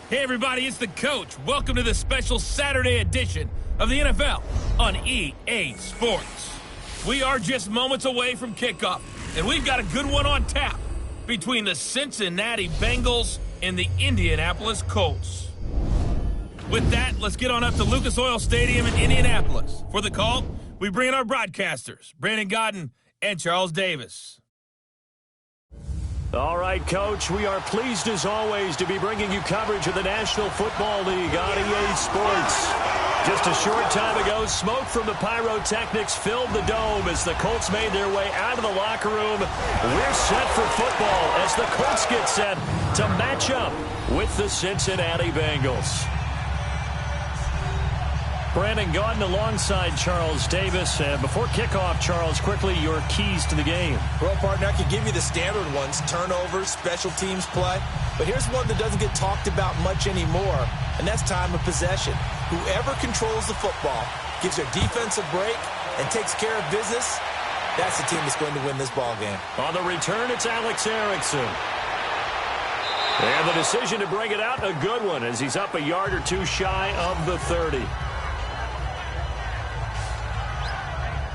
Hey everybody, it's the coach. Welcome to this special Saturday edition of the NFL on EA Sports. We are just moments away from kickoff, and we've got a good one on tap between the Cincinnati Bengals and the Indianapolis Colts. With that, let's get on up to Lucas Oil Stadium in Indianapolis. For the call, we bring in our broadcasters, Brandon Godden and Charles Davis. All right, Coach, we are pleased as always to be bringing you coverage of the National Football League on EA Sports. Just a short time ago, smoke from the pyrotechnics filled the dome as the Colts made their way out of the locker room. We're set for football as the Colts get set to match up with the Cincinnati Bengals. Brandon Gaudin alongside Charles Davis. Before kickoff, Charles, quickly your keys to the game. Well, partner, I could give you the standard ones, turnovers, special teams play. But here's one that doesn't get talked about much anymore, and that's time of possession. Whoever controls the football, gives their defense a break, and takes care of business, that's the team that's going to win this ball game. On the return, it's Alex Erickson. And the decision to bring it out, a good one, as he's up a yard or two shy of the 30.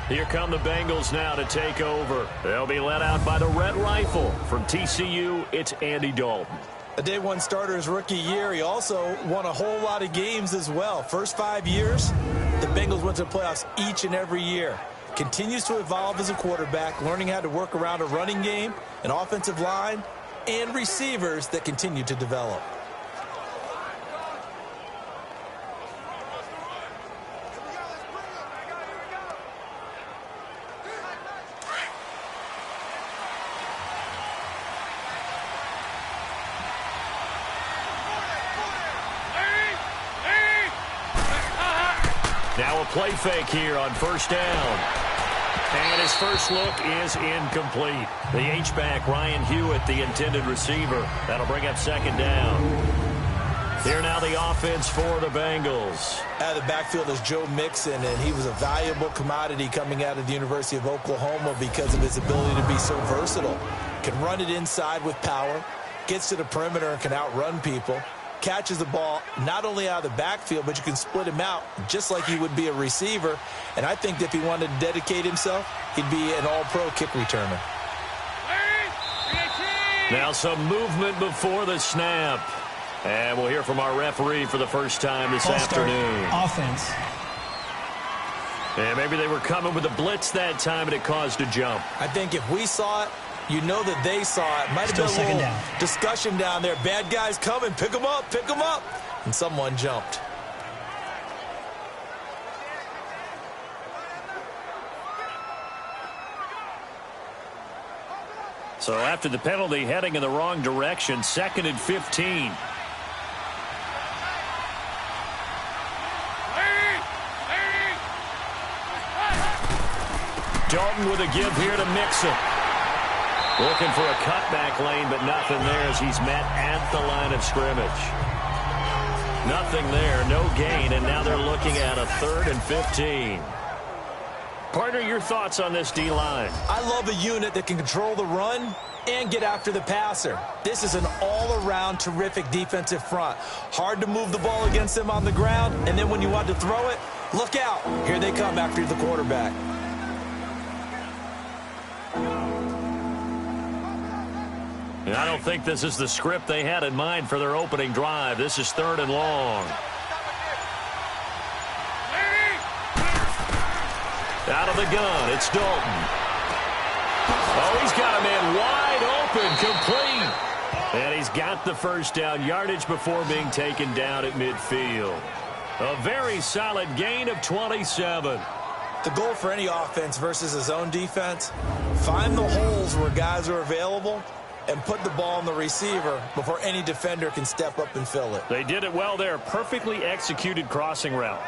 Here come the Bengals now to take over. They'll be led out by the Red Rifle. From TCU, it's Andy Dalton. A day one starter his rookie year. He also won a whole lot of games as well. First 5 years, the Bengals went to the playoffs each and every year. Continues to evolve as a quarterback, learning how to work around a running game, an offensive line, and receivers that continue to develop. Now a play fake here on first down. And his first look is incomplete. The H-back, Ryan Hewitt, the intended receiver. That'll bring up second down. Here now the offense for the Bengals. Out of the backfield is Joe Mixon, and he was a valuable commodity coming out of the University of Oklahoma because of his ability to be so versatile. Can run it inside with power, gets to the perimeter and can outrun people. Catches the ball not only out of the backfield, but you can split him out just like he would be a receiver. And I think if he wanted to dedicate himself, he'd be an all-pro kick returner. Now some movement before the snap. And we'll hear from our referee for the first time this afternoon. Offense. And maybe they were coming with a blitz that time and it caused a jump. I think if we saw it, you know that they saw it. Might have been a little discussion down there. Bad guys coming. Pick them up. Pick them up. And someone jumped. So after the penalty, heading in the wrong direction, 2nd and 15. Dalton with a give here to Mixon. Looking for a cutback lane, but nothing there as he's met at the line of scrimmage. Nothing there, no gain, and now they're looking at a 3rd and 15. Partner, your thoughts on this D-line? I love a unit that can control the run and get after the passer. This is an all-around terrific defensive front. Hard to move the ball against them on the ground, and then when you want to throw it, look out. Here they come after the quarterback. And I don't think this is the script they had in mind for their opening drive. This is 3rd and long. Out of the gun, it's Dalton. Oh, he's got a man wide open, complete. And he's got the first down, yardage before being taken down at midfield. A very solid gain of 27. The goal for any offense versus his own defense, find the holes where guys are available and put the ball on the receiver before any defender can step up and fill it. They did it well there. Perfectly executed crossing route.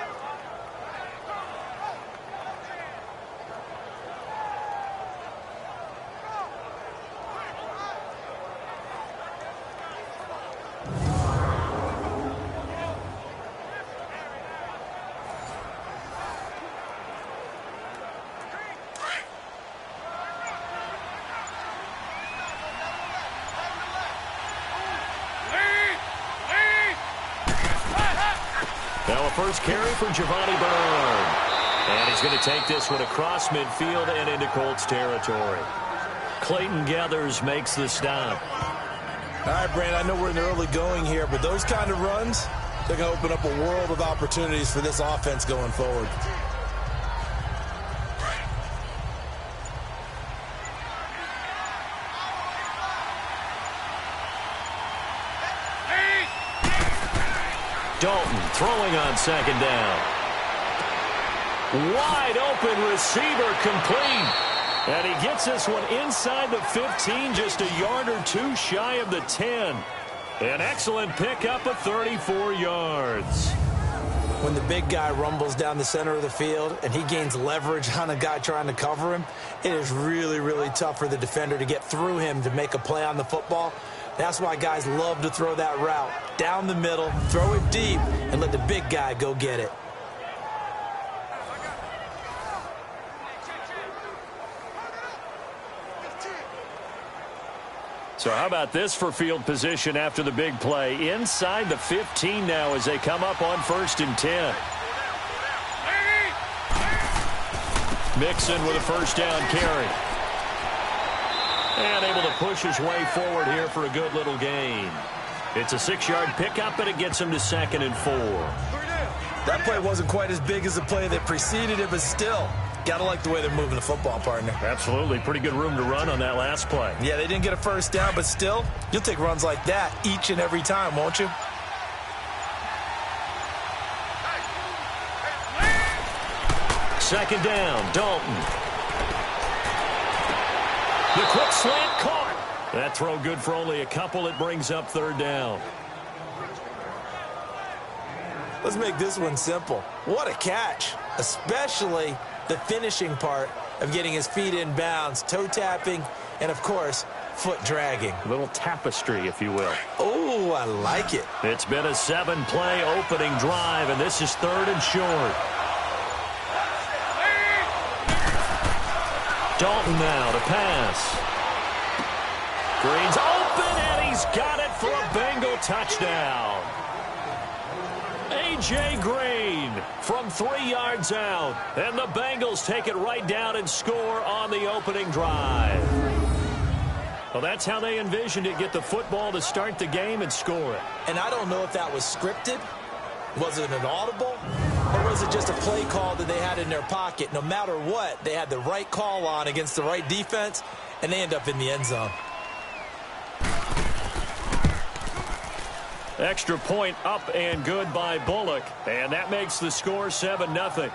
Now a first carry for Giovanni Bernard. And he's going to take this one across midfield and into Colts territory. Clayton Gathers makes the stop. All right, Brandon, I know we're in the early going here, but those kind of runs, they're going to open up a world of opportunities for this offense going forward. Dalton throwing on second down. Wide open receiver complete. And he gets this one inside the 15, just a yard or two shy of the 10. An excellent pickup of 34 yards. When the big guy rumbles down the center of the field and he gains leverage on a guy trying to cover him, it is really, really tough for the defender to get through him to make a play on the football. That's why guys love to throw that route. Down the middle, throw it deep, and let the big guy go get it. So how about this for field position after the big play? Inside the 15 now as they come up on 1st and 10. Mixon with a first down carry. And able to push his way forward here for a good little gain. It's a 6-yard pickup, and it gets him to 2nd and 4. That play wasn't quite as big as the play that preceded it, but still, got to like the way they're moving the football, partner. Absolutely. Pretty good room to run on that last play. Yeah, they didn't get a first down, but still, you'll take runs like that each and every time, won't you? Second down, Dalton. The quick slant caught. That throw good for only a couple. It brings up 3rd down. Let's make this one simple. What a catch, especially the finishing part of getting his feet in bounds, toe tapping, and, of course, foot dragging. A little tapestry, if you will. Oh, I like it. It's been a 7-play opening drive, and this is 3rd and short. Dalton now to pass. Green's open, and he's got it for a Bengal touchdown. A.J. Green from 3 yards out. And the Bengals take it right down and score on the opening drive. Well, that's how they envisioned it. Get the football to start the game and score it. And I don't know if that was scripted. Was it an audible? Or was it just a play call that they had in their pocket? No matter what, they had the right call on against the right defense, and they end up in the end zone. Extra point up and good by Bullock. And that makes the score 7-0.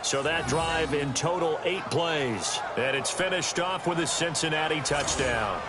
So that drive in total 8 plays. And it's finished off with a Cincinnati touchdown.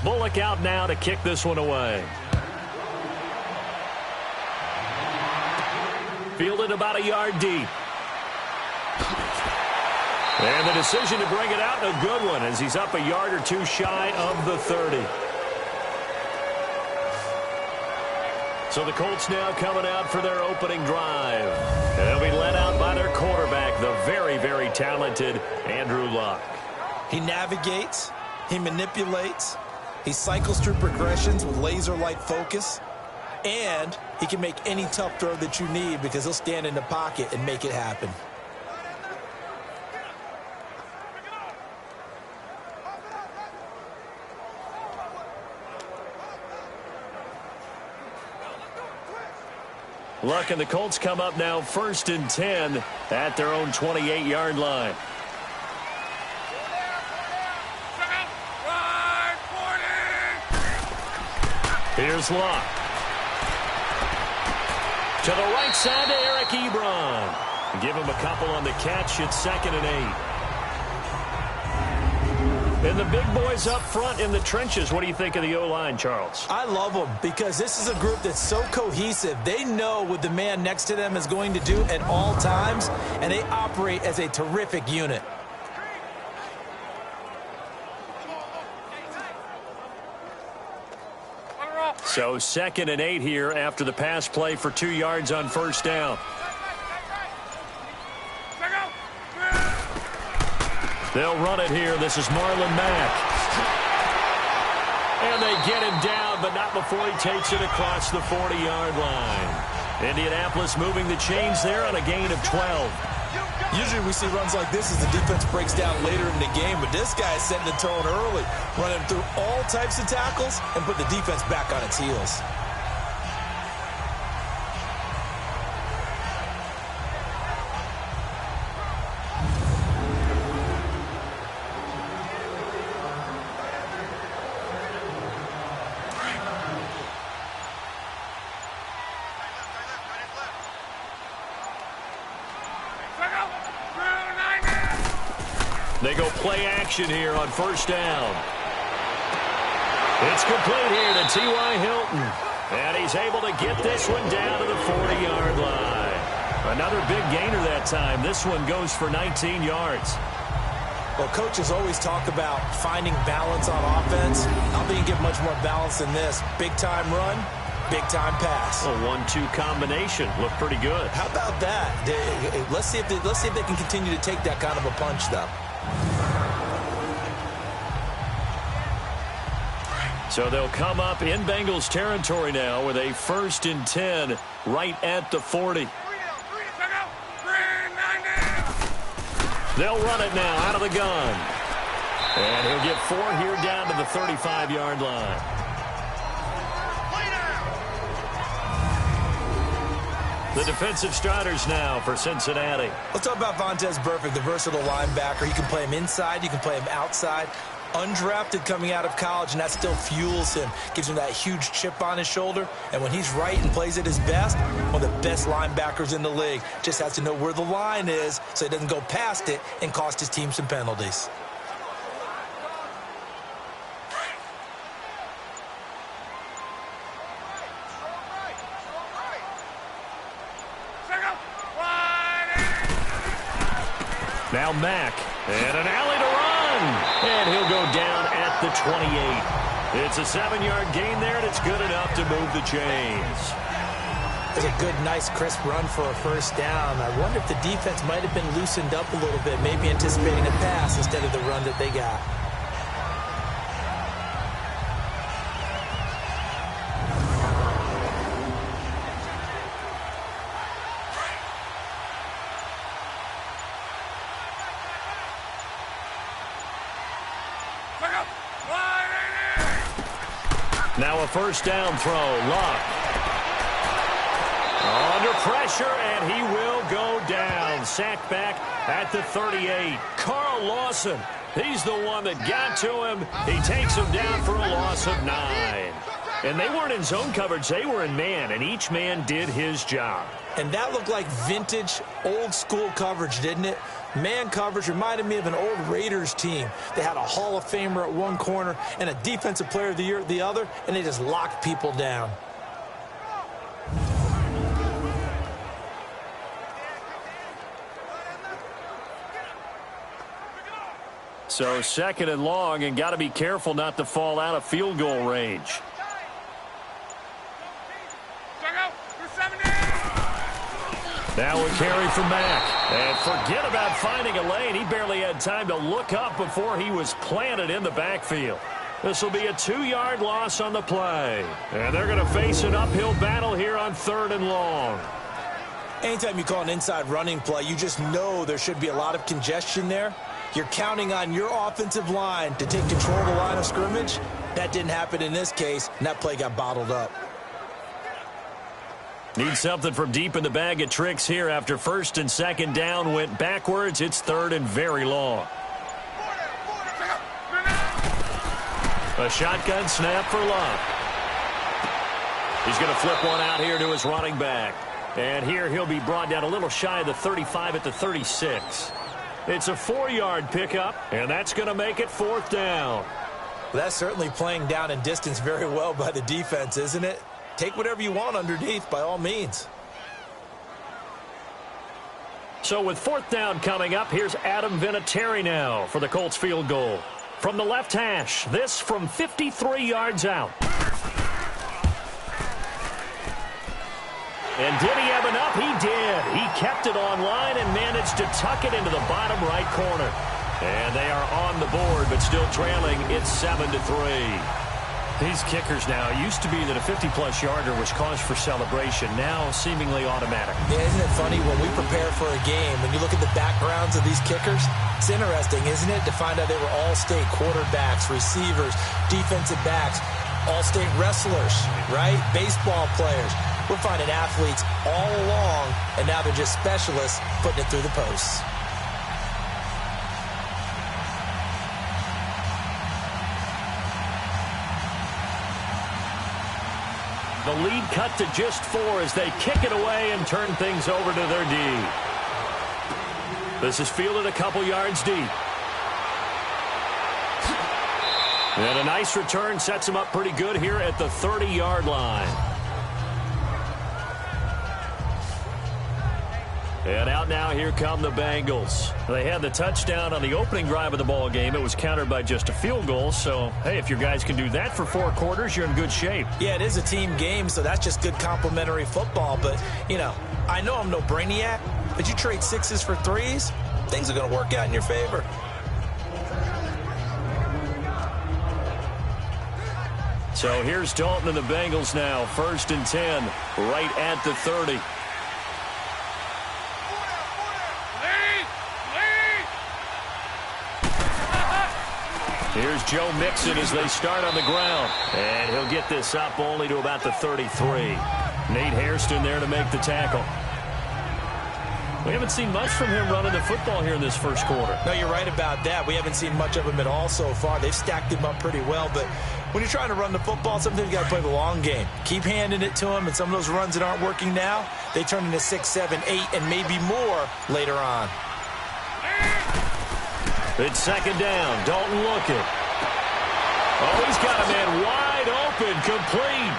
Bullock out now to kick this one away. Fielded about a yard deep. And the decision to bring it out, a good one, as he's up a yard or two shy of the 30. So the Colts now coming out for their opening drive. And they'll be led out by their quarterback, the very, very talented Andrew Luck. He navigates, he manipulates, he cycles through progressions with laser-like focus, and he can make any tough throw that you need because he'll stand in the pocket and make it happen. Luck and the Colts come up now 1st and 10 at their own 28-yard line. Here's Luck. To the right side to Eric Ebron. Give him a couple on the catch. It's 2nd and 8. And the big boys up front in the trenches. What do you think of the O-line, Charles? I love them because this is a group that's so cohesive. They know what the man next to them is going to do at all times, and they operate as a terrific unit. So 2nd and 8 here after the pass play for 2 yards on first down. They'll run it here. This is Marlon Mack. And they get him down, but not before he takes it across the 40-yard line. Indianapolis moving the chains there on a gain of 12. Usually we see runs like this as the defense breaks down later in the game, but this guy is setting the tone early, running through all types of tackles and put the defense back on its heels. They go play action here on first down. It's complete here to T.Y. Hilton. And he's able to get this one down to the 40-yard line. Another big gainer that time. This one goes for 19 yards. Well, coaches always talk about finding balance on offense. I don't think you get much more balance than this. Big-time run, big-time pass. A 1-2 combination. Looked pretty good. How about that? Let's see if they can continue to take that kind of a punch, though. So they'll come up in Bengals territory now with a 1st and 10 right at the 40. They'll run it now out of the gun. And he'll get 4 here down to the 35-yard line. The defensive starters now for Cincinnati. Let's talk about Vontaze Burfict, the versatile linebacker. You can play him inside, you can play him outside. Undrafted coming out of college, and that still fuels him. Gives him that huge chip on his shoulder. And when he's right and plays at his best, one of the best linebackers in the league. Just has to know where the line is so he doesn't go past it and cost his team some penalties. Now Mack, and an alley to run. And he'll go down at the 28. It's a 7-yard gain there, and it's good enough to move the chains. It's a good, nice, crisp run for a first down. I wonder if the defense might have been loosened up a little bit, maybe anticipating a pass instead of the run that they got. Now a first down throw. Luck. Under pressure, and he will go down. Sacked back at the 38. Carl Lawson. He's the one that got to him. He takes him down for a loss of 9. And they weren't in zone coverage. They were in man, and each man did his job. And that looked like vintage, old-school coverage, didn't it? Man coverage reminded me of an old Raiders team. They had a Hall of Famer at one corner and a Defensive Player of the Year at the other, and they just locked people down. So 2nd and long, and got to be careful not to fall out of field goal range. Now a carry from Mack. And forget about finding a lane. He barely had time to look up before he was planted in the backfield. This will be a 2-yard loss on the play. And they're going to face an uphill battle here on 3rd and long. Anytime you call an inside running play, you just know there should be a lot of congestion there. You're counting on your offensive line to take control of the line of scrimmage. That didn't happen in this case, and that play got bottled up. Need something from deep in the bag of tricks here after 1st and 2nd down went backwards. It's 3rd and very long. A shotgun snap for Luck. He's going to flip one out here to his running back. And here he'll be brought down a little shy of the 35 at the 36. It's a 4-yard pickup, and that's going to make it 4th down. Well, that's certainly playing down in distance very well by the defense, isn't it? Take whatever you want underneath, by all means. So with 4th down coming up, here's Adam Vinatieri now for the Colts field goal. From the left hash, this from 53 yards out. And did he have enough? He did. He kept it on line and managed to tuck it into the bottom right corner. And they are on the board, but still trailing. It's 7-3. These kickers now, it used to be that a 50-plus yarder was cause for celebration. Now seemingly automatic. Yeah, isn't it funny when we prepare for a game, when you look at the backgrounds of these kickers, it's interesting, isn't it, to find out they were all-state quarterbacks, receivers, defensive backs, all-state wrestlers, right? Baseball players. We're finding athletes all along, and now they're just specialists putting it through the posts. The lead cut to just 4 as they kick it away and turn things over to their D. This is fielded a couple yards deep. And a nice return sets them up pretty good here at the 30-yard line. And out now, here come the Bengals. They had the touchdown on the opening drive of the ball game. It was countered by just a field goal. So, hey, if your guys can do that for 4 quarters, you're in good shape. Yeah, it is a team game, so that's just good complimentary football. But, you know, I know I'm no brainiac, but you trade 6s for 3s, things are going to work out in your favor. So here's Dalton and the Bengals now. 1st and 10, right at the 30. Here's Joe Mixon as they start on the ground. And he'll get this up only to about the 33. Nate Hairston there to make the tackle. We haven't seen much from him running the football here in this first quarter. No, you're right about that. We haven't seen much of him at all so far. They've stacked him up pretty well. But when you're trying to run the football, sometimes you got to play the long game. Keep handing it to him, and some of those runs that aren't working now, they turn into 6, 7, 8, and maybe more later on. It's 2nd down. Dalton looking. Oh, he's got a man wide open, complete.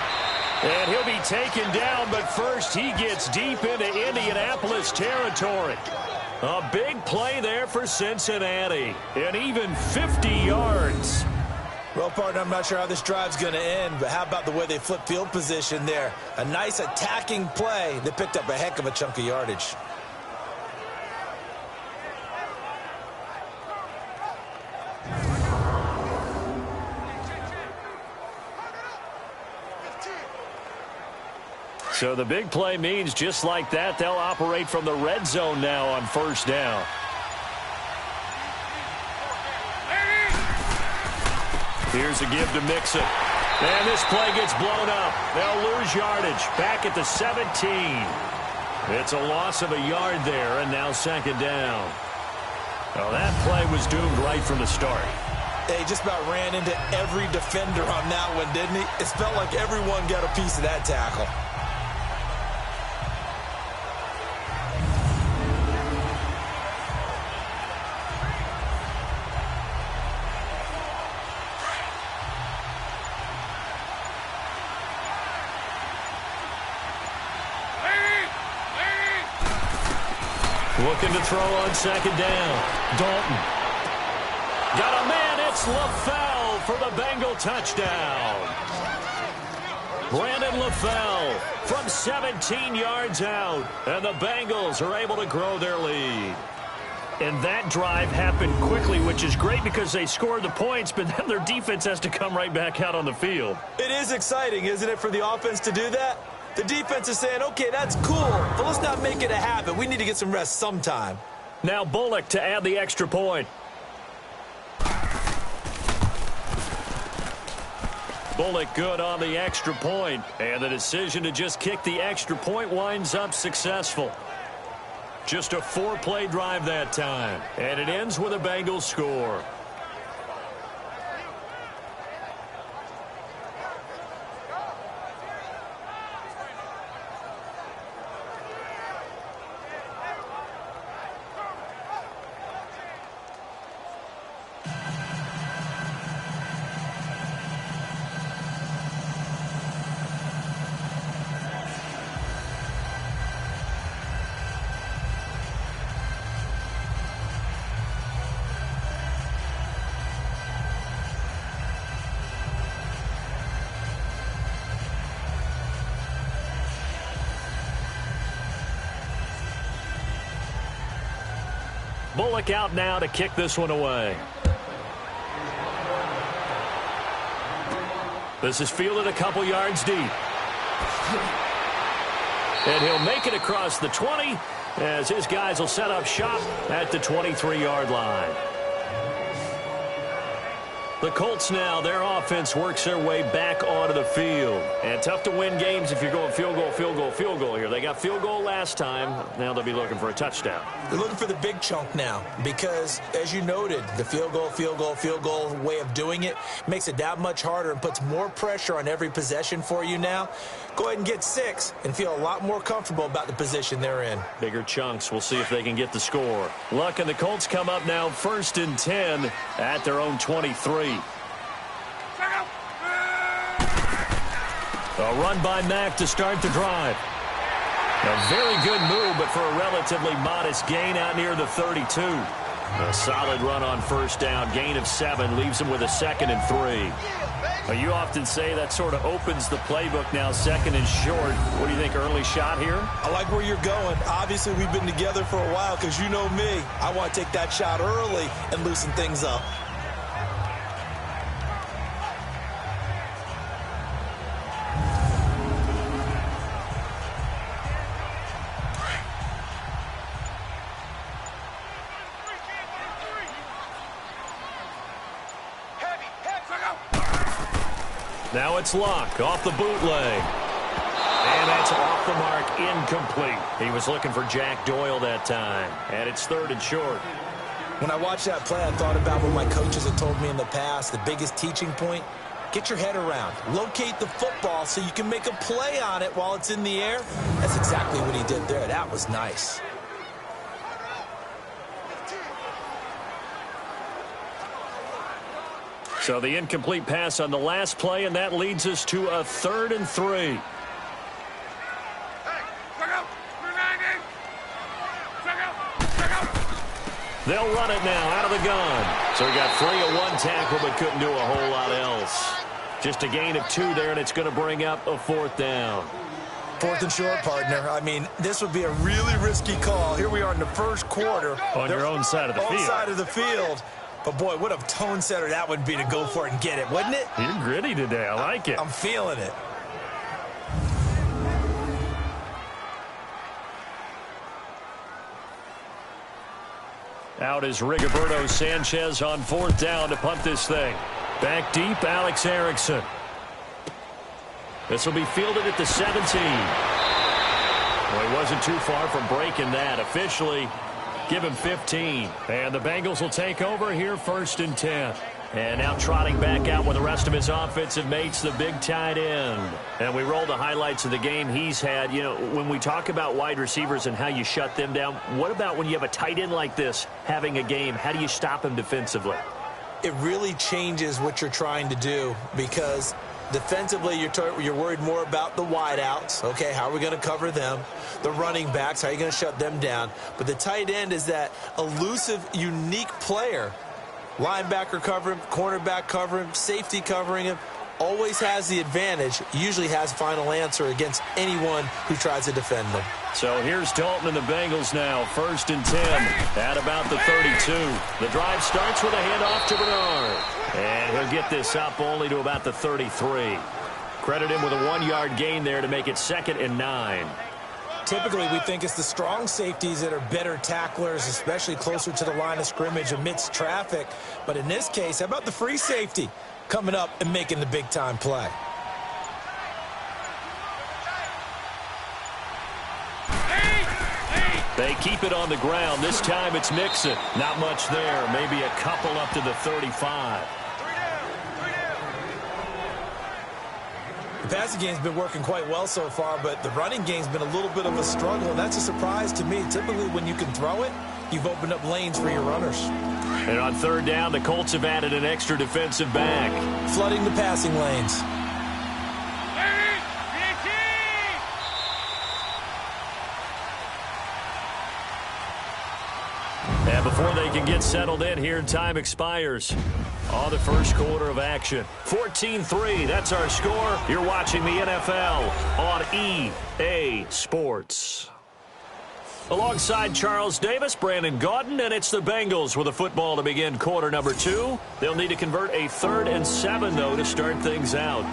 And he'll be taken down, but first he gets deep into Indianapolis territory. A big play there for Cincinnati. And even 50 yards. Well, partner, I'm not sure how this drive's going to end, but how about the way they flip field position there? A nice attacking play. They picked up a heck of a chunk of yardage. So the big play means just like that, they'll operate from the red zone now on 1st down. Here's a give to Mixon. And this play gets blown up. They'll lose yardage back at the 17. It's a loss of a yard there, and now 2nd down. Well, that play was doomed right from the start. He just about ran into every defender on that one, didn't he? It felt like everyone got a piece of that tackle. Looking to throw on 2nd down. Dalton. Got a man. It's LaFell for the Bengal touchdown. Brandon LaFell from 17 yards out. And the Bengals are able to grow their lead. And that drive happened quickly, which is great because they scored the points, but then their defense has to come right back out on the field. It is exciting, isn't it, for the offense to do that? The defense is saying, okay, that's cool, but let's not make it a habit. We need to get some rest sometime. Now Bullock to add the extra point. Bullock good on the extra point, and the decision to just kick the extra point winds up successful. Just a 4-play drive that time, and it ends with a Bengals score. Bullock out now to kick this one away. This is fielded a couple yards deep. And he'll make it across the 20 as his guys will set up shop at the 23-yard line. The Colts now, their offense works their way back onto the field. And tough to win games if you're going field goal, field goal, field goal here. They got field goal last time. Now they'll be looking for a touchdown. They're looking for the big chunk now because, as you noted, the field goal way of doing it makes it that much harder and puts more pressure on every possession for you now. Go ahead and get 6 and feel a lot more comfortable about the position they're in. Bigger chunks. We'll see if they can get the score. Luck and the Colts come up now 1st and 10 at their own 23. A run by Mack to start the drive. A very good move, but for a relatively modest gain out near the 32. A solid run on 1st down. Gain of 7 leaves him with a 2nd and 3. You often say that sort of opens the playbook now, 2nd and short. What do you think, early shot here? I like where you're going. Obviously, we've been together for a while because you know me. I want to take that shot early and loosen things up. Now it's Luck off the bootleg. And that's off the mark, incomplete. He was looking for Jack Doyle that time. And it's 3rd and short. When I watched that play, I thought about what my coaches have told me in the past. The biggest teaching point, get your head around. Locate the football so you can make a play on it while it's in the air. That's exactly what he did there. That was nice. So the incomplete pass on the last play, and that leads us to a 3rd and 3. They'll run it now out of the gun. So he got free of 1 tackle but couldn't do a whole lot else. Just a gain of 2 there, and it's going to bring up a 4th down. 4th and short, partner. I mean, this would be a really risky call. Here we are in the 1st quarter. On your own side of the field. On side of the field. But, boy, what a tone setter that would be to go for it and get it, wouldn't it? You're gritty today. I like it. I'm feeling it. Out is Rigoberto Sanchez on 4th down to punt this thing. Back deep, Alex Erickson. This will be fielded at the 17. Well, he wasn't too far from breaking that. Officially, give him 15. And the Bengals will take over here 1st and 10. And now trotting back out with the rest of his offensive mates, the big tight end. And we roll the highlights of the game he's had. You know, when we talk about wide receivers and how you shut them down, what about when you have a tight end like this having a game? How do you stop him defensively? It really changes what you're trying to do because defensively, you're worried more about the wideouts. Okay, how are we going to cover them? The running backs, how are you going to shut them down? But the tight end is that elusive, unique player. Linebacker cover him, cornerback cover him, safety covering him. Always has the advantage, usually has final answer against anyone who tries to defend them. So here's Dalton and the Bengals now, 1st and 10 at about the 32. The drive starts with a handoff to Bernard. And he'll get this up only to about the 33. Credit him with a 1-yard gain there to make it 2nd and 9. Typically, we think it's the strong safeties that are better tacklers, especially closer to the line of scrimmage amidst traffic. But in this case, how about the free safety coming up and making the big-time play? They keep it on the ground. This time it's Mixon. Not much there. Maybe a couple up to the 35. The passing game's been working quite well so far, but the running game's been a little bit of a struggle, and that's a surprise to me. Typically, when you can throw it, you've opened up lanes for your runners. And on 3rd down, the Colts have added an extra defensive back. Flooding the passing lanes. And before they can get settled in here, time expires on the 1st quarter of action. 14-3, that's our score. You're watching the NFL on EA Sports. Alongside Charles Davis, Brandon Gaudin, and it's the Bengals with a football to begin quarter number 2. They'll need to convert a 3rd and 7, though, to start things out.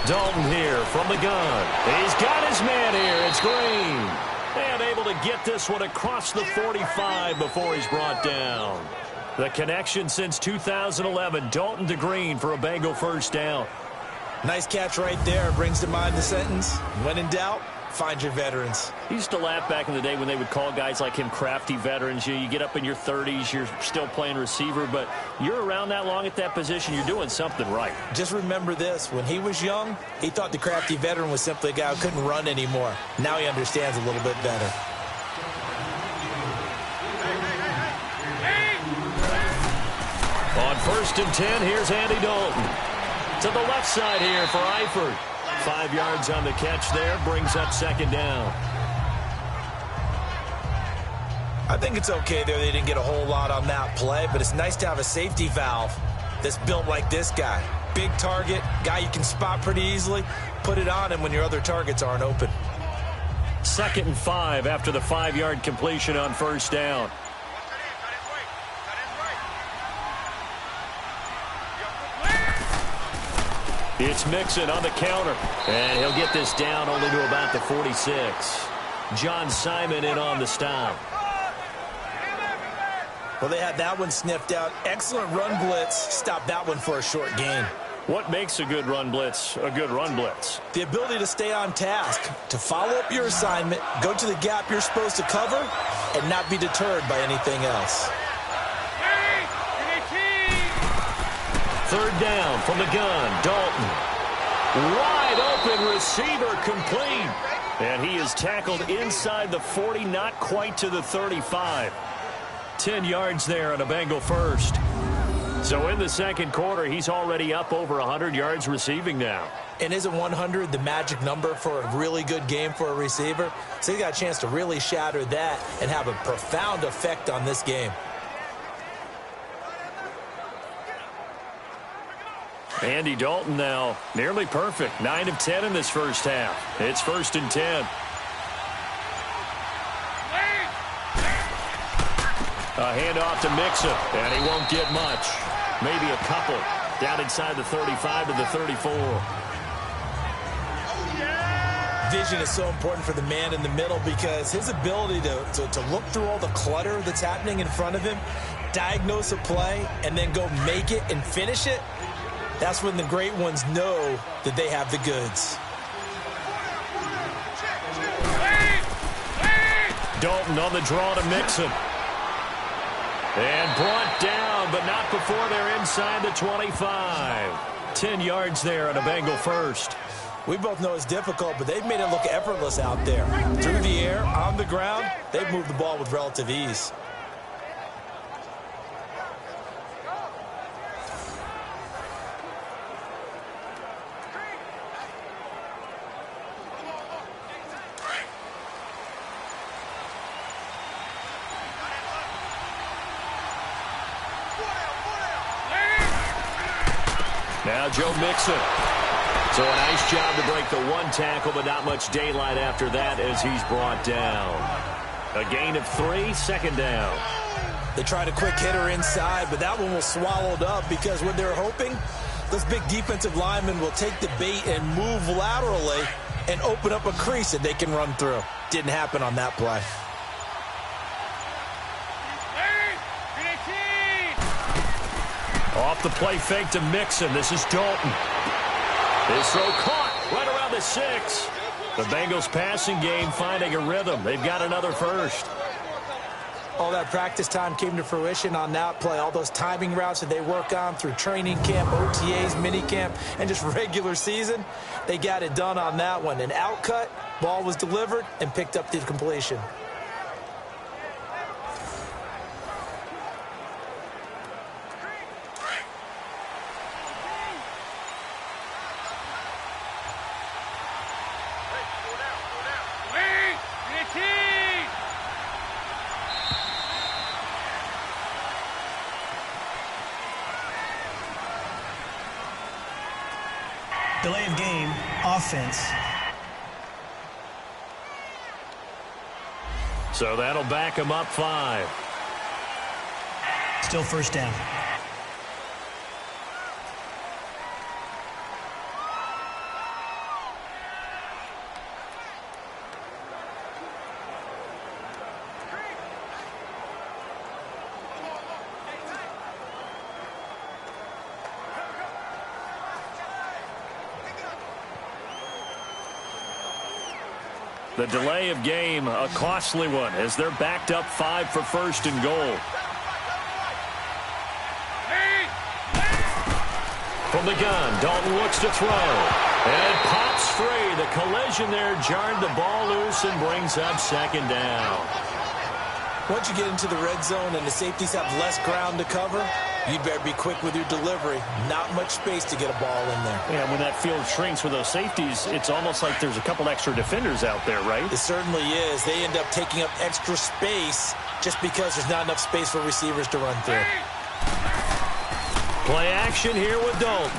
Dalton here from the gun. He's got his man here. It's Green. And able to get this one across the 45 before he's brought down. The connection since 2011. Dalton to Green for a Bengal first down. Nice catch right there. Brings to mind the sentence, when in doubt, find your veterans. He used to laugh back in the day when they would call guys like him crafty veterans. You get up in your 30s, you're still playing receiver, but you're around that long at that position, you're doing something right. Just remember this. When he was young, he thought the crafty veteran was simply a guy who couldn't run anymore. Now he understands a little bit better. On 1st and 10, here's Andy Dalton. To the left side here for Eifert. 5 yards on the catch there, brings up 2nd down. I think it's okay there. They didn't get a whole lot on that play, but it's nice to have a safety valve that's built like this guy. Big target, guy you can spot pretty easily. Put it on him when your other targets aren't open. 2nd and 5 after the 5-yard completion on 1st down. It's Mixon on the counter. And he'll get this down only to about the 46. John Simon in on the stop. Well, they had that one sniffed out. Excellent run blitz. Stopped that one for a short gain. What makes a good run blitz a good run blitz? The ability to stay on task, to follow up your assignment, go to the gap you're supposed to cover, and not be deterred by anything else. 3rd down from the gun. Dalton. Wide open receiver complete. And he is tackled inside the 40, not quite to the 35. 10 yards there on a Bengal first. So in the 2nd quarter, he's already up over 100 yards receiving now. And isn't 100 the magic number for a really good game for a receiver? So he got a chance to really shatter that and have a profound effect on this game. Andy Dalton now nearly perfect. 9 of 10 in this first half. It's 1st and 10. A handoff to Mixon, and he won't get much. Maybe a couple. Down inside the 35 to the 34. Vision is so important for the man in the middle because his ability to look through all the clutter that's happening in front of him, diagnose a play, and then go make it and finish it, that's when the great ones know that they have the goods. Dalton on the draw to Mixon. And brought down, but not before they're inside the 25. 10 yards there on a Bengal first. We both know it's difficult, but they've made it look effortless out there. Through the air, on the ground, they've moved the ball with relative ease. Now Joe Mixon. So a nice job to break the 1 tackle, but not much daylight after that as he's brought down. A gain of 3, 2nd down. They tried a quick hitter inside, but that one was swallowed up because what they're hoping, those big defensive linemen will take the bait and move laterally and open up a crease that they can run through. Didn't happen on that play. Off the play fake to Mixon. This is Dalton. His throw caught right around the 6. The Bengals passing game finding a rhythm. They've got another first. All that practice time came to fruition on that play. All those timing routes that they work on through training camp, OTAs, mini camp, and just regular season, they got it done on that one. An outcut, ball was delivered, and picked up the completion. offense. So that'll back him up 5. Still first down. The delay of game, a costly one, as they're backed up 5 for first and goal. From the gun, Dalton looks to throw. And pops free. The collision there jarred the ball loose and brings up second down. Once you get into the red zone and the safeties have less ground to cover, you'd better be quick with your delivery. Not much space to get a ball in there. Yeah, when that field shrinks with those safeties, it's almost like there's a couple extra defenders out there, right? It certainly is. They end up taking up extra space just because there's not enough space for receivers to run through. Play action here with Dalton.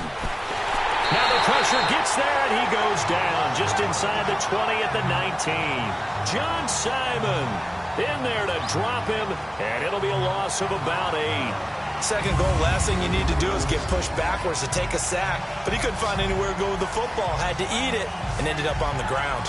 Now the pressure gets there, and he goes down just inside the 20 at the 19. John Simon in there to drop him, and it'll be a loss of about 8. Second goal, last thing you need to do is get pushed backwards to take a sack. But he couldn't find anywhere to go with the football. Had to eat it and ended up on the ground.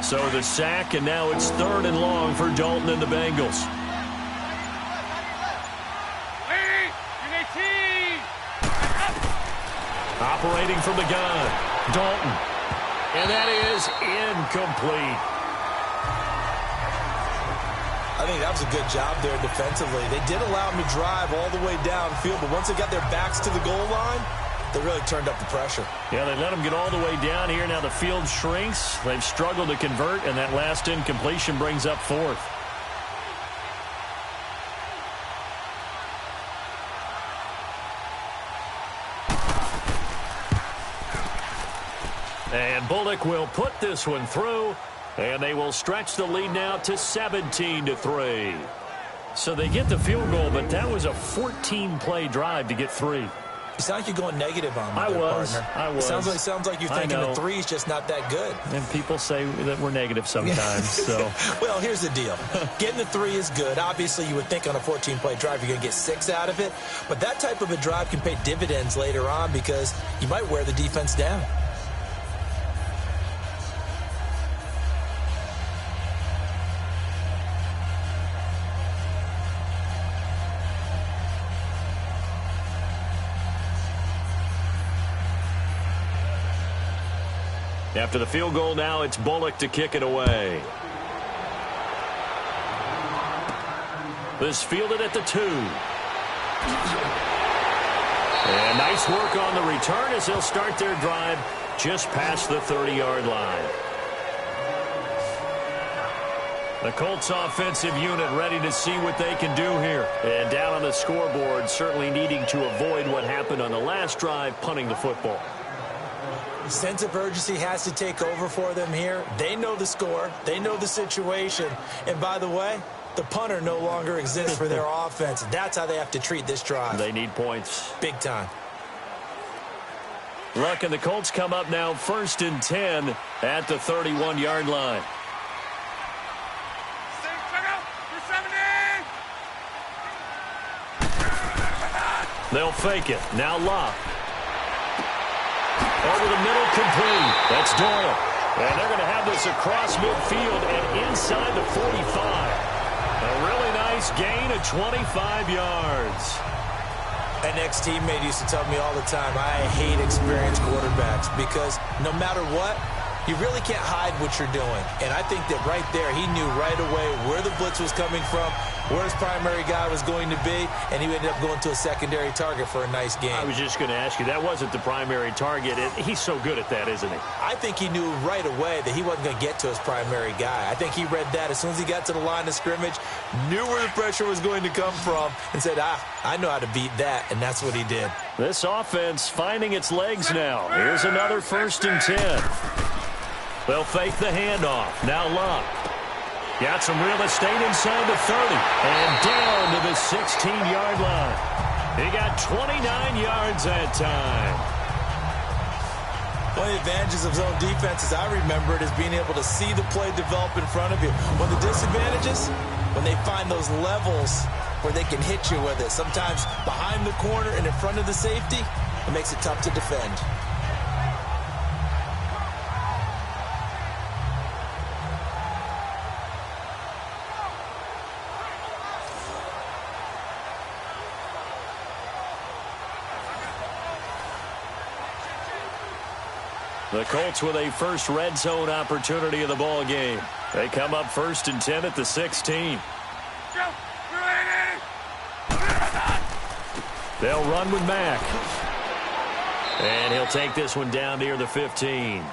So the sack, and now it's 3rd and long for Dalton and the Bengals. Operating from the gun, Dalton. And that is incomplete. I think that was a good job there defensively. They did allow him to drive all the way downfield, but once they got their backs to the goal line, they really turned up the pressure. Yeah, they let him get all the way down here. Now the field shrinks. They've struggled to convert, and that last incompletion brings up 4th. And Bullock will put this one through, and they will stretch the lead now to 17-3. So they get the field goal, but that was a 14-play drive to get 3. You sound like you're going negative on me, partner. I was. It sounds like you're thinking the 3's just not that good. And people say that we're negative sometimes. So, well, here's the deal. Getting the 3 is good. Obviously, you would think on a 14-play drive you're going to get 6 out of it. But that type of a drive can pay dividends later on because you might wear the defense down. After the field goal now, it's Bullock to kick it away. This fielded at the 2. And nice work on the return as they'll start their drive just past the 30-yard line. The Colts offensive unit ready to see what they can do here. And down on the scoreboard, certainly needing to avoid what happened on the last drive, punting the football. Sense of urgency has to take over for them here. They know the score. They know the situation. And by the way, the punter no longer exists for their offense. That's how they have to treat this drive. They need points. Big time. Luck and the Colts come up now 1st and 10 at the 31-yard line. They'll fake it. Now Luck. Over the middle, complete. That's Doyle. And they're going to have this across midfield and inside the 45. A really nice gain of 25 yards. An ex-teammate used to tell me all the time, I hate experienced quarterbacks because no matter what, you really can't hide what you're doing. And I think that right there, he knew right away where the blitz was coming from, where his primary guy was going to be, and he ended up going to a secondary target for a nice game. I was just going to ask you, that wasn't the primary target. He's so good at that, isn't he? I think he knew right away that he wasn't going to get to his primary guy. I think he read that as soon as he got to the line of scrimmage, knew where the pressure was going to come from, and said, I know how to beat that, and that's what he did. This offense finding its legs now. Here's another 1st and 10. They'll fake the handoff. Now Luck. Got some real estate inside the 30. And down to the 16-yard line. He got 29 yards that time. One of the advantages of zone defense, as I remember it, is being able to see the play develop in front of you. One of the disadvantages, when they find those levels where they can hit you with it. Sometimes behind the corner and in front of the safety, it makes it tough to defend. The Colts with a first red zone opportunity of the ball game. They come up 1st and 10 at the 16. They'll run with Mack. And he'll take this one down near the 15.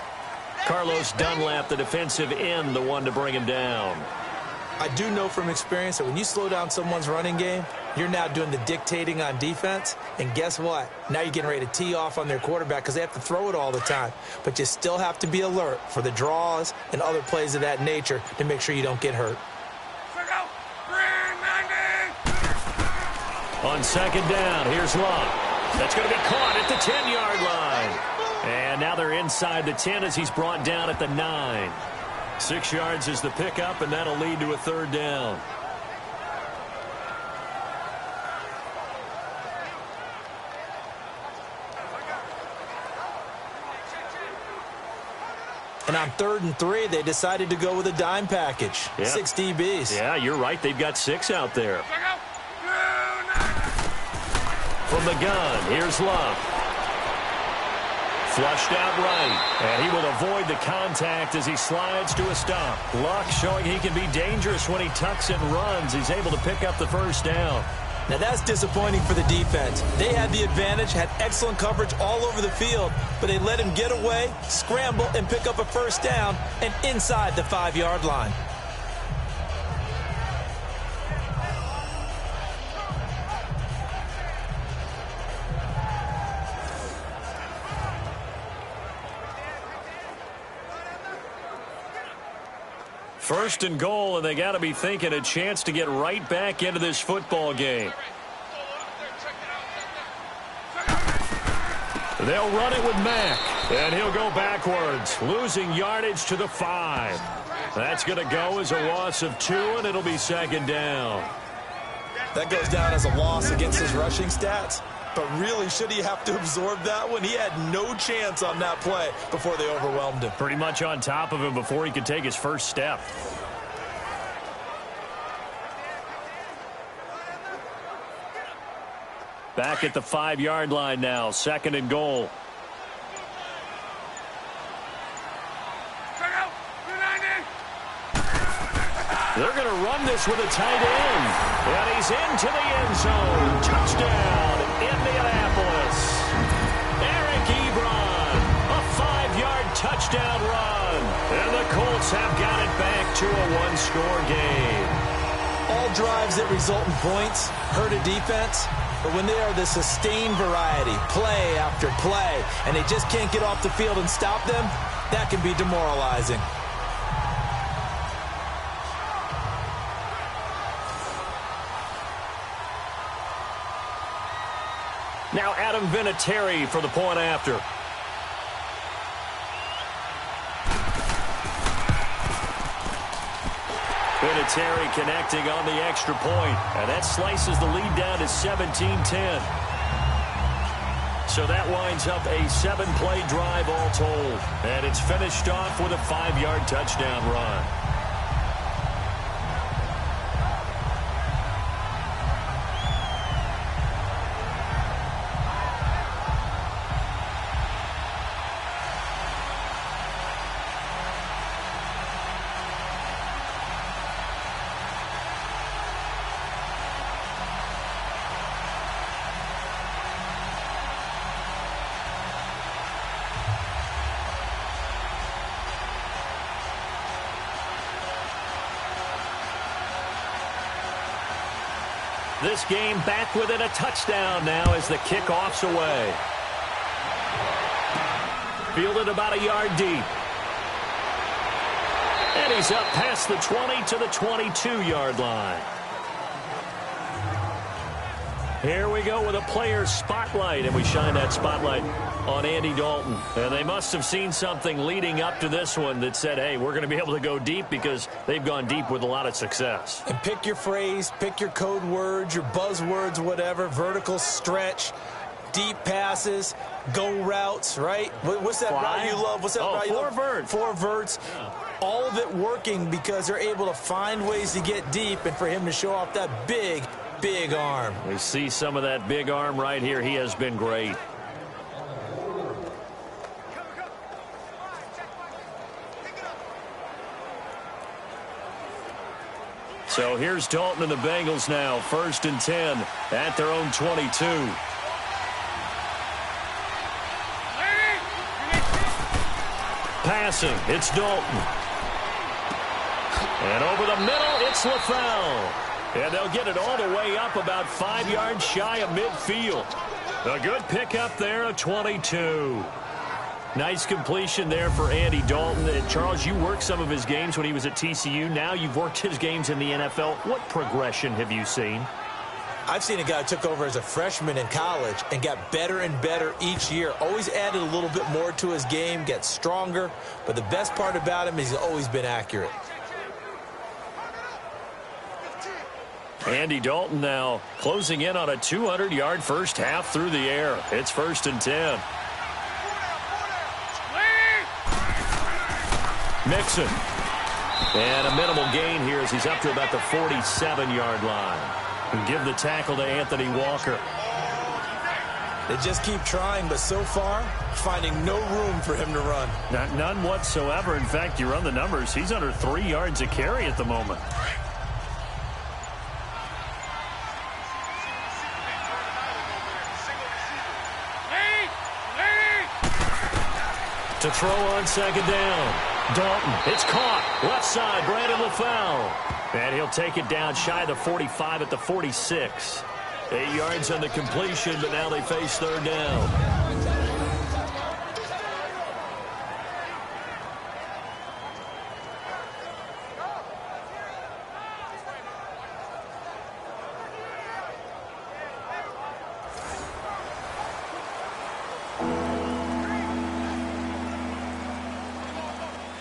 Carlos Dunlap, the defensive end, the one to bring him down. I do know from experience that when you slow down someone's running game, you're now doing the dictating on defense. And guess what? Now you're getting ready to tee off on their quarterback because they have to throw it all the time. But you still have to be alert for the draws and other plays of that nature to make sure you don't get hurt. On 2nd down, here's Luck. That's going to be caught at the 10-yard line. And now they're inside the 10 as he's brought down at the 9. 6 yards is the pickup, and that'll lead to a 3rd down. And on 3rd and 3, they decided to go with a dime package. Yep. 6 DBs. Yeah, you're right. They've got 6 out there. From the gun, here's Luck. Flushed out right, and he will avoid the contact as he slides to a stop. Luck showing he can be dangerous when he tucks and runs. He's able to pick up the 1st down. Now that's disappointing for the defense. They had the advantage, had excellent coverage all over the field, but they let him get away, scramble, and pick up a 1st down and inside the 5-yard line. First and goal, and they got to be thinking a chance to get right back into this football game. They'll run it with Mack, and he'll go backwards, losing yardage to the 5. That's going to go as a loss of 2, and it'll be 2nd down. That goes down as a loss against his rushing stats. But really, should he have to absorb that one? He had no chance on that play before they overwhelmed him. Pretty much on top of him before he could take his first step. Back at the 5-yard line now, 2nd and goal. They're going to run this with a tight end. And he's into the end zone. Touchdown, Indianapolis. Eric Ebron, a 5-yard touchdown run. And the Colts have got it back to a 1-score game. All drives that result in points hurt a defense. But when they are the sustained variety, play after play, and they just can't get off the field and stop them, that can be demoralizing. Now Adam Vinatieri for the point after. Vinatieri connecting on the extra point, and that slices the lead down to 17-10. So that winds up a 7-play drive all told, and it's finished off with a 5-yard touchdown run. This game back within a touchdown now as the kickoff's away. Fielded about a yard deep. And he's up past the 20 to the 22-yard line. Here we go with a player's spotlight, and we shine that spotlight on Andy Dalton. And they must have seen something leading up to this one that said, hey, we're going to be able to go deep, because they've gone deep with a lot of success. And pick your phrase, pick your code words, your buzzwords, whatever, vertical stretch, deep passes, go routes, right? What's that route you love? What's that route you love? Four verts. Yeah. All of it working because they're able to find ways to get deep, and for him to show off that big arm. We see some of that big arm right here. He has been great. So here's Dalton and the Bengals now. 1st and 10 at their own 22. Passing, it's Dalton. And over the middle, it's LaFell. And they'll get it all the way up about 5 yards shy of midfield. A good pickup there, a 22. Nice completion there for Andy Dalton. And Charles, you worked some of his games when he was at TCU. Now you've worked his games in the NFL. What progression have you seen? I've seen a guy who took over as a freshman in college and got better and better each year. Always added a little bit more to his game, gets stronger. But the best part about him is he's always been accurate. Andy Dalton now closing in on a 200-yard first half through the air. It's 1st and 10. Mixon. And a minimal gain here as he's up to about the 47-yard line. And give the tackle to Anthony Walker. They just keep trying, but so far, finding no room for him to run. None whatsoever. In fact, you run the numbers. He's under 3 yards a carry at the moment. To throw on 2nd down. Dalton, it's caught. Left side, Brandon LaFell. And he'll take it down shy of the 45 at the 46. 8 yards on the completion, but now they face 3rd down.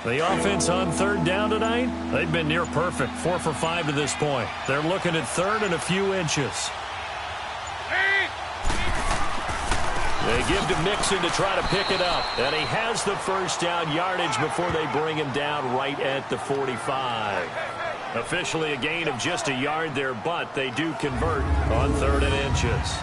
The offense on 3rd down tonight, they've been near perfect. 4 for 5 to this point. They're looking at 3rd and a few inches. They give to Mixon to try to pick it up. And he has the first down yardage before they bring him down right at the 45. Officially a gain of just a yard there, but they do convert on 3rd and inches.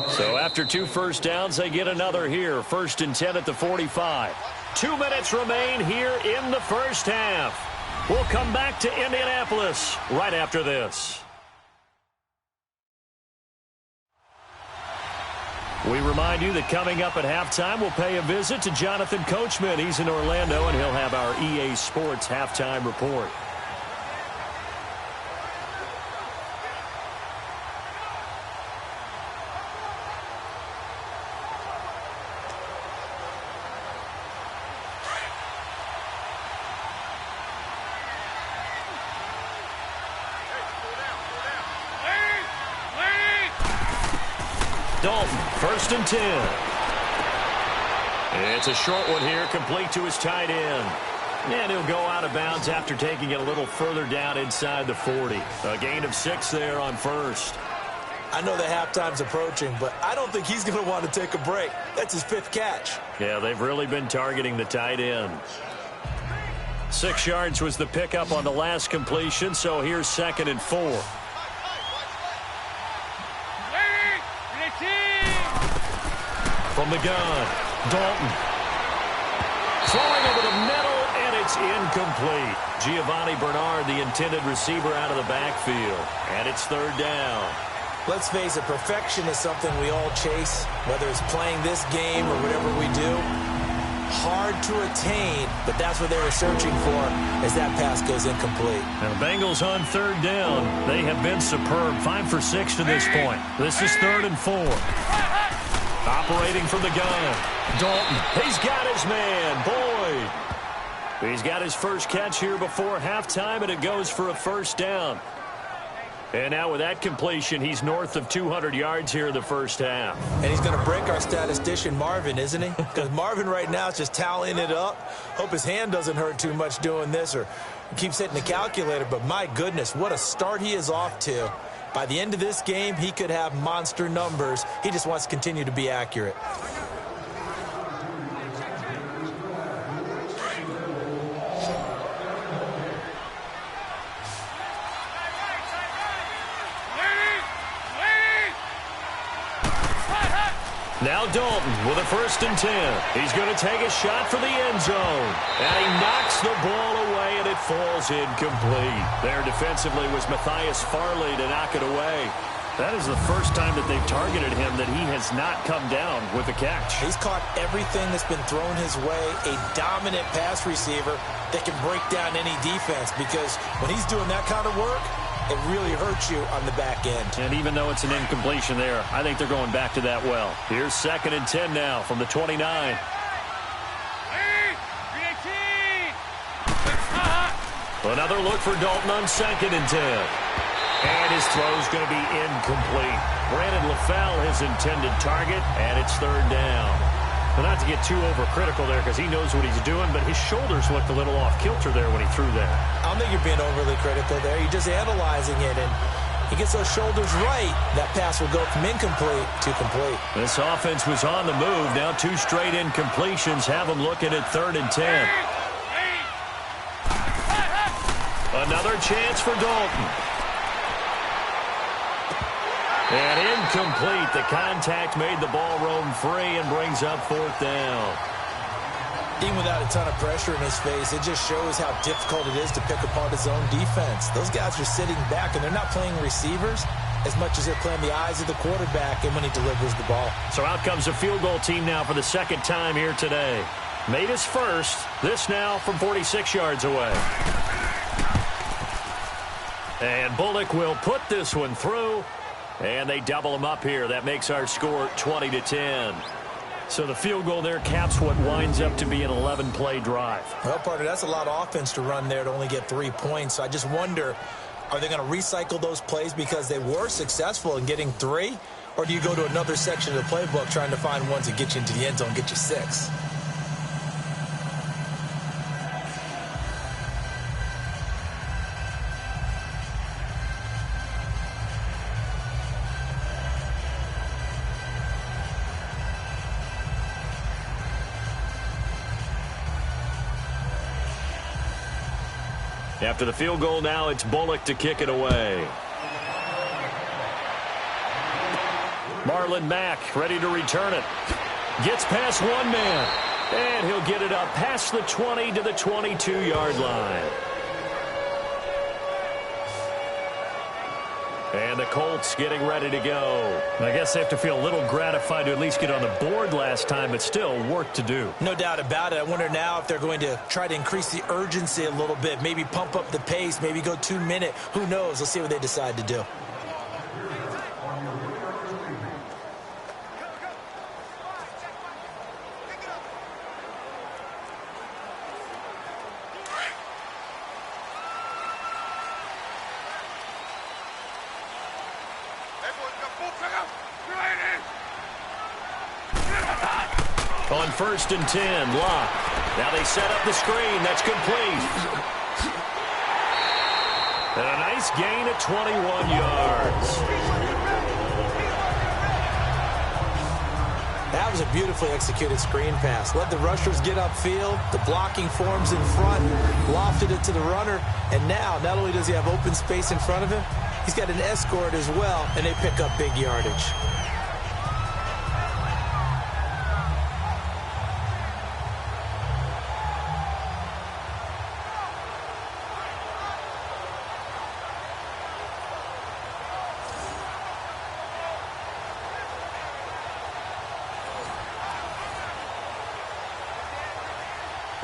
So after 2 first downs, they get another here. 1st and 10 at the 45. 2 minutes remain here in the first half. We'll come back to Indianapolis right after this. We remind you that coming up at halftime, we'll pay a visit to Jonathan Coachman. He's in Orlando, and he'll have our EA Sports halftime report. Dalton, 1st and 10. It's a short one here, complete to his tight end. And he'll go out of bounds after taking it a little further down inside the 40. A gain of 6 there on 1st. I know the halftime's approaching, but I don't think he's going to want to take a break. That's his 5th catch. Yeah, they've really been targeting the tight end. 6 yards was the pickup on the last completion, so here's 2nd and 4. From the gun, Dalton. Throwing over the middle, and it's is incomplete. Giovanni Bernard, the intended receiver, out of the backfield. And it's third down. Let's face it, perfection is something we all chase, whether it's playing this game or whatever we do. Hard to attain, but that's what they were searching for as that pass goes incomplete. And the Bengals on third down. They have been superb. 5 for 6 to this point. This is 3rd and 4. Operating from the gun. Dalton. He's got his man. Boyd. He's got his first catch here before halftime, and it goes for a first down. And now with that completion, he's north of 200 yards here in the first half. And he's going to break our statistician Marvin, isn't he? Because Marvin right now is just tallying it up. Hope his hand doesn't hurt too much doing this or keeps hitting the calculator. But my goodness, what a start he is off to. By the end of this game, he could have monster numbers. He just wants to continue to be accurate. Now Dalton with a 1st and 10. He's going to take a shot for the end zone. And he knocks the ball away, and it falls incomplete. There defensively was Matthias Farley to knock it away. That is the first time that they've targeted him that he has not come down with a catch. He's caught everything that's been thrown his way. A dominant pass receiver that can break down any defense, because when he's doing that kind of work, it really hurts you on the back end. And even though it's an incompletion there, I think they're going back to that well. Here's 2nd and 10 now from the 29. Another look for Dalton on 2nd and 10. And his throw's going to be incomplete. Brandon LaFell, his intended target, and it's 3rd down. But not to get too overcritical there, because he knows what he's doing, but his shoulders looked a little off kilter there when he threw that. I don't think you're being overly critical there. You're just analyzing it, and he gets those shoulders right. That pass will go from incomplete to complete. This offense was on the move. Now 2 straight incompletions have them looking at 3rd and 10. Another chance for Dalton. And incomplete. The contact made the ball roam free and brings up 4th down. Even without a ton of pressure in his face, it just shows how difficult it is to pick apart his own defense. Those guys are sitting back, and they're not playing receivers as much as they're playing the eyes of the quarterback and when he delivers the ball. So out comes a field goal team now for the 2nd time here today. Made his first. This now from 46 yards away. And Bullock will put this one through. And they double him up here. That makes our score 20-10. So the field goal there caps what winds up to be an 11-play drive. Well, partner, that's a lot of offense to run there to only get 3 points. So I just wonder, are they going to recycle those plays because they were successful in getting 3? Or do you go to another section of the playbook trying to find ones that get you into the end zone and get you 6? After the field goal now, it's Bullock to kick it away. Marlon Mack ready to return it. Gets past one man. And he'll get it up past the 20 to the 22-yard line. And the Colts getting ready to go. I guess they have to feel a little gratified to at least get on the board last time, but still work to do. No doubt about it. I wonder now if they're going to try to increase the urgency a little bit, maybe pump up the pace, maybe go 2-minute. Who knows? Let's see what they decide to do. On 1st and 10, Locke. Now they set up the screen. That's complete. And a nice gain of 21 yards. That was a beautifully executed screen pass. Let the rushers get upfield. The blocking forms in front. Lofted it to the runner. And now, not only does he have open space in front of him, he's got an escort as well, and they pick up big yardage.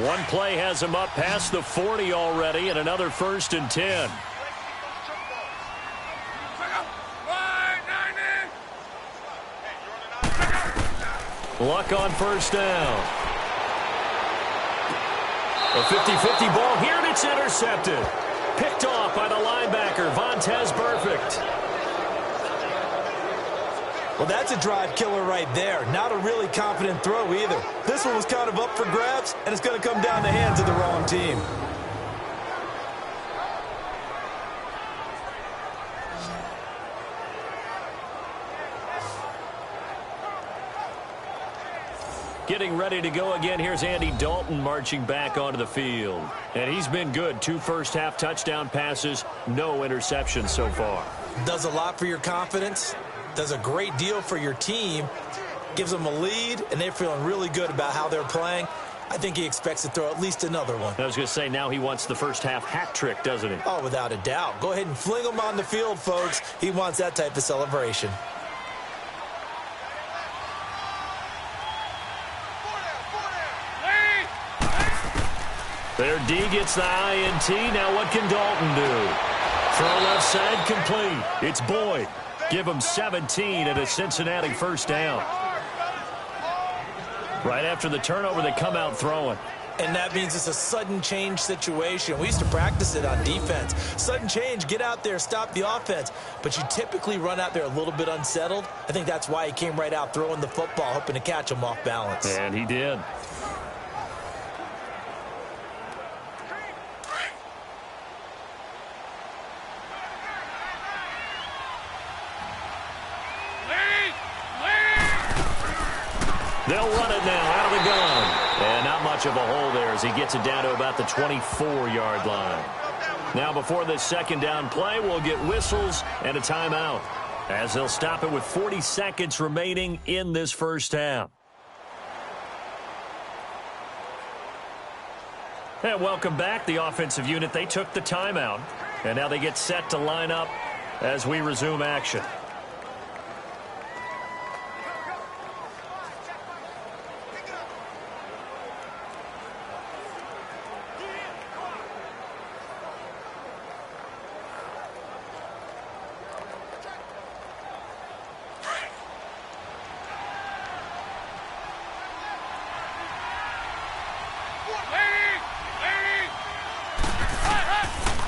One play has him up past the 40 already, and another 1st and 10. Luck on 1st down. A 50-50 ball here, and it's intercepted. Picked off by the linebacker, Vontaze Burfict. Well, that's a drive killer right there. Not a really confident throw either. This one was kind of up for grabs, and it's going to come down the hands of the wrong team. Getting ready to go again. Here's Andy Dalton marching back onto the field. And he's been good. 2 first-half touchdown passes, no interceptions so far. Does a lot for your confidence. Does a great deal for your team. Gives them a lead, and they're feeling really good about how they're playing. I think he expects to throw at least another one. I was going to say, now he wants the first-half hat trick, doesn't he? Oh, without a doubt. Go ahead and fling him on the field, folks. He wants that type of celebration. Their D gets the INT. Now what can Dalton do? Throw left side complete. It's Boyd. Give him 17 at a Cincinnati 1st down. Right after the turnover, they come out throwing. And that means it's a sudden change situation. We used to practice it on defense. Sudden change, get out there, stop the offense. But you typically run out there a little bit unsettled. I think that's why he came right out throwing the football, hoping to catch him off balance. And he did. They'll run it now out of the gun. And not much of a hole there as he gets it down to about the 24-yard line. Now before this 2nd down play, we'll get whistles and a timeout as they'll stop it with 40 seconds remaining in this 1st half. And welcome back. The offensive unit, they took the timeout. And now they get set to line up as we resume action.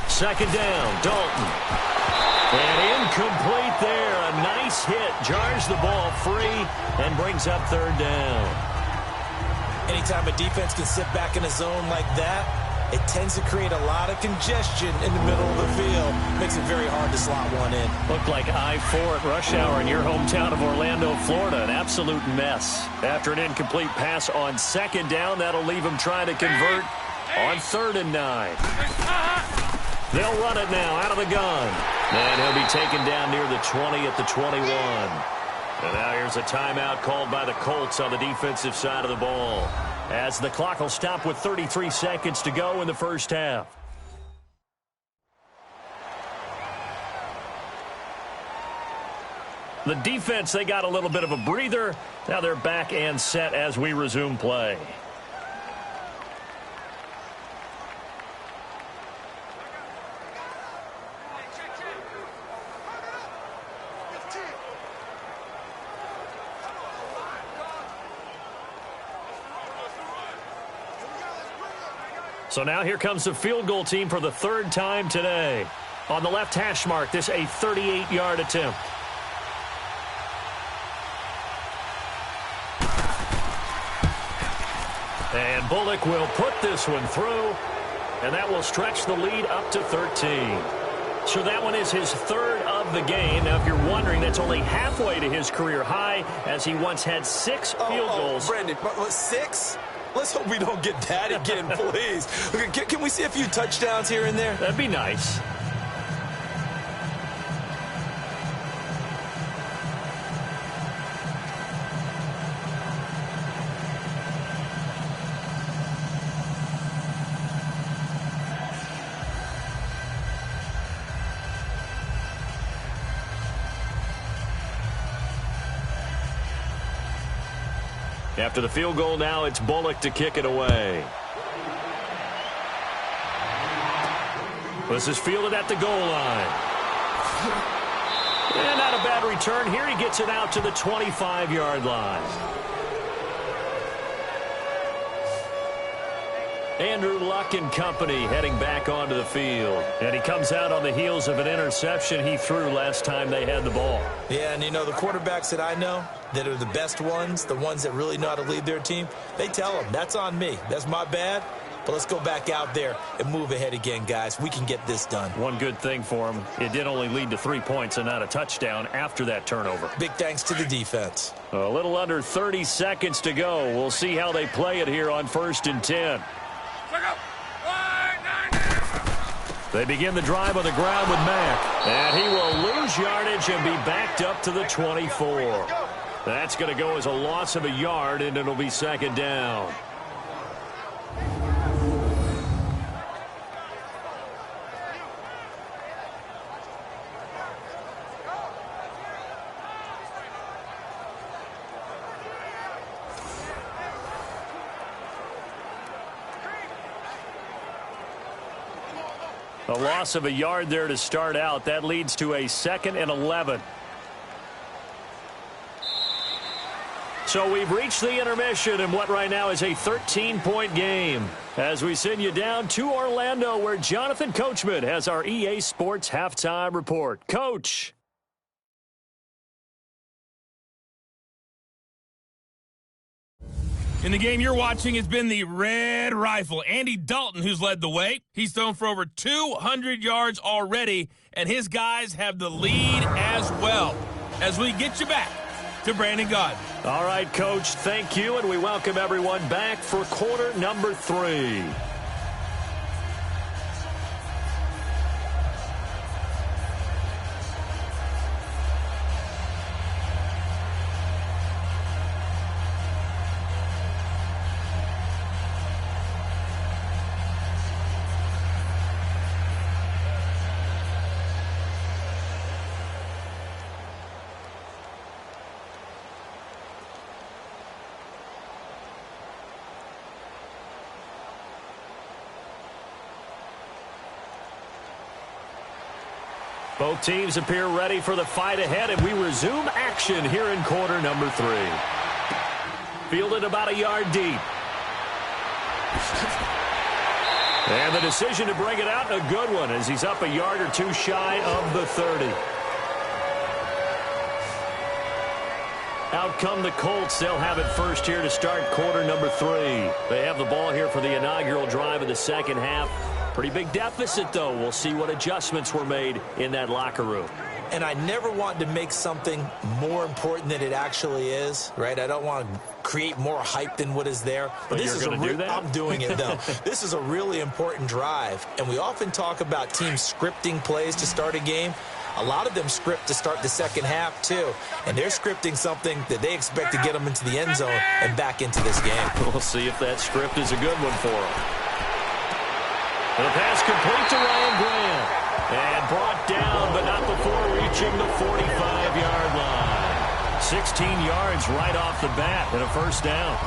Second down, Dalton. And incomplete there. A nice hit. Jars the ball free and brings up 3rd down. Anytime a defense can sit back in a zone like that, it tends to create a lot of congestion in the middle of the field. Makes it very hard to slot one in. Looked like I-4 at rush hour in your hometown of Orlando, Florida. An absolute mess. After an incomplete pass on 2nd down, that'll leave him trying to convert on 3rd and 9. They'll run it now out of the gun. And he'll be taken down near the 20 at the 21. And now here's a timeout called by the Colts on the defensive side of the ball, as the clock will stop with 33 seconds to go in the 1st half. The defense, they got a little bit of a breather. Now they're back and set as we resume play. So now here comes the field goal team for the 3rd time today. On the left hash mark, this a 38-yard attempt. And Bullock will put this one through, and that will stretch the lead up to 13. So that one is his 3rd of the game. Now, if you're wondering, that's only halfway to his career high, as he once had 6 field goals. Brandon, 6? Let's hope we don't get that again, please. Can we see a few touchdowns here and there? That'd be nice. After the field goal now, it's Bullock to kick it away. This is fielded at the goal line. And not a bad return here. He gets it out to the 25-yard line. Andrew Luck and company heading back onto the field. And he comes out on the heels of an interception he threw last time they had the ball. Yeah, and you know, the quarterbacks that I know that are the best ones, the ones that really know how to lead their team, they tell them, that's on me. That's my bad. But let's go back out there and move ahead again, guys. We can get this done. One good thing for him, it did only lead to 3 points and not a touchdown after that turnover. Big thanks to the defense. A little under 30 seconds to go. We'll see how they play it here on 1st and 10. They begin the drive on the ground with Mack. And he will lose yardage and be backed up to the 24. That's going to go as a loss of a yard, and it'll be 2nd down. A loss of a yard there to start out. That leads to a 2nd and 11. So we've reached the intermission in what right now is a 13-point game. As we send you down to Orlando, where Jonathan Coachman has our EA Sports halftime report. Coach. In the game you're watching, it's been the Red Rifle, Andy Dalton, who's led the way. He's thrown for over 200 yards already, and his guys have the lead as well. As we get you back to Brandon Gaudin. All right, Coach, thank you, and we welcome everyone back for quarter number 3. Both teams appear ready for the fight ahead, and we resume action here in quarter number 3. Fielded about a yard deep. And the decision to bring it out, a good one, as he's up a yard or two shy of the 30. Out come the Colts. They'll have it first here to start quarter number 3. They have the ball here for the inaugural drive of the second half. Pretty big deficit, though. We'll see what adjustments were made in that locker room. And I never want to make something more important than it actually is, right? I don't want to create more hype than what is there. But this is do that? I'm doing it, though. This is a really important drive. And we often talk about teams scripting plays to start a game. A lot of them script to start the second half, too. And they're scripting something that they expect to get them into the end zone and back into this game. We'll see if that script is a good one for them. The pass complete to Ryan Grant. And brought down, but not before reaching the 45-yard line. 16 yards right off the bat and a first down.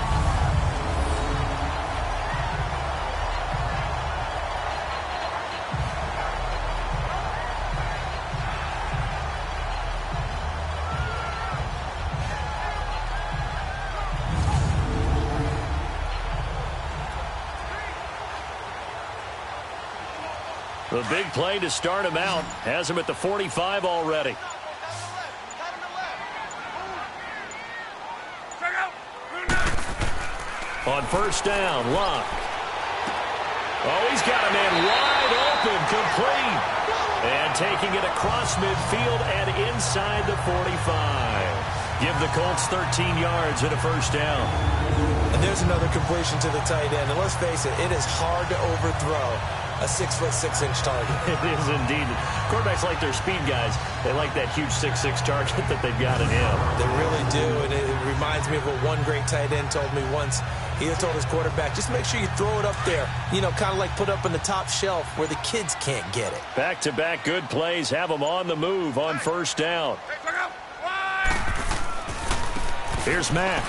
The big play to start him out has him at the 45 already. On first down, Luck. Oh, he's got a man wide open, complete. And taking it across midfield and inside the 45. Give the Colts 13 yards and a first down. And there's another completion to the tight end. And let's face it, it is hard to overthrow a 6'6" target. It is indeed. Quarterbacks like their speed guys. They like that huge 6'6" target that they've got in him. They really do, and it reminds me of what one great tight end told me once. He told his quarterback, just make sure you throw it up there, you know, kind of like put up on the top shelf where the kids can't get it. Back-to-back good plays have them on the move on first down. Here's Mack.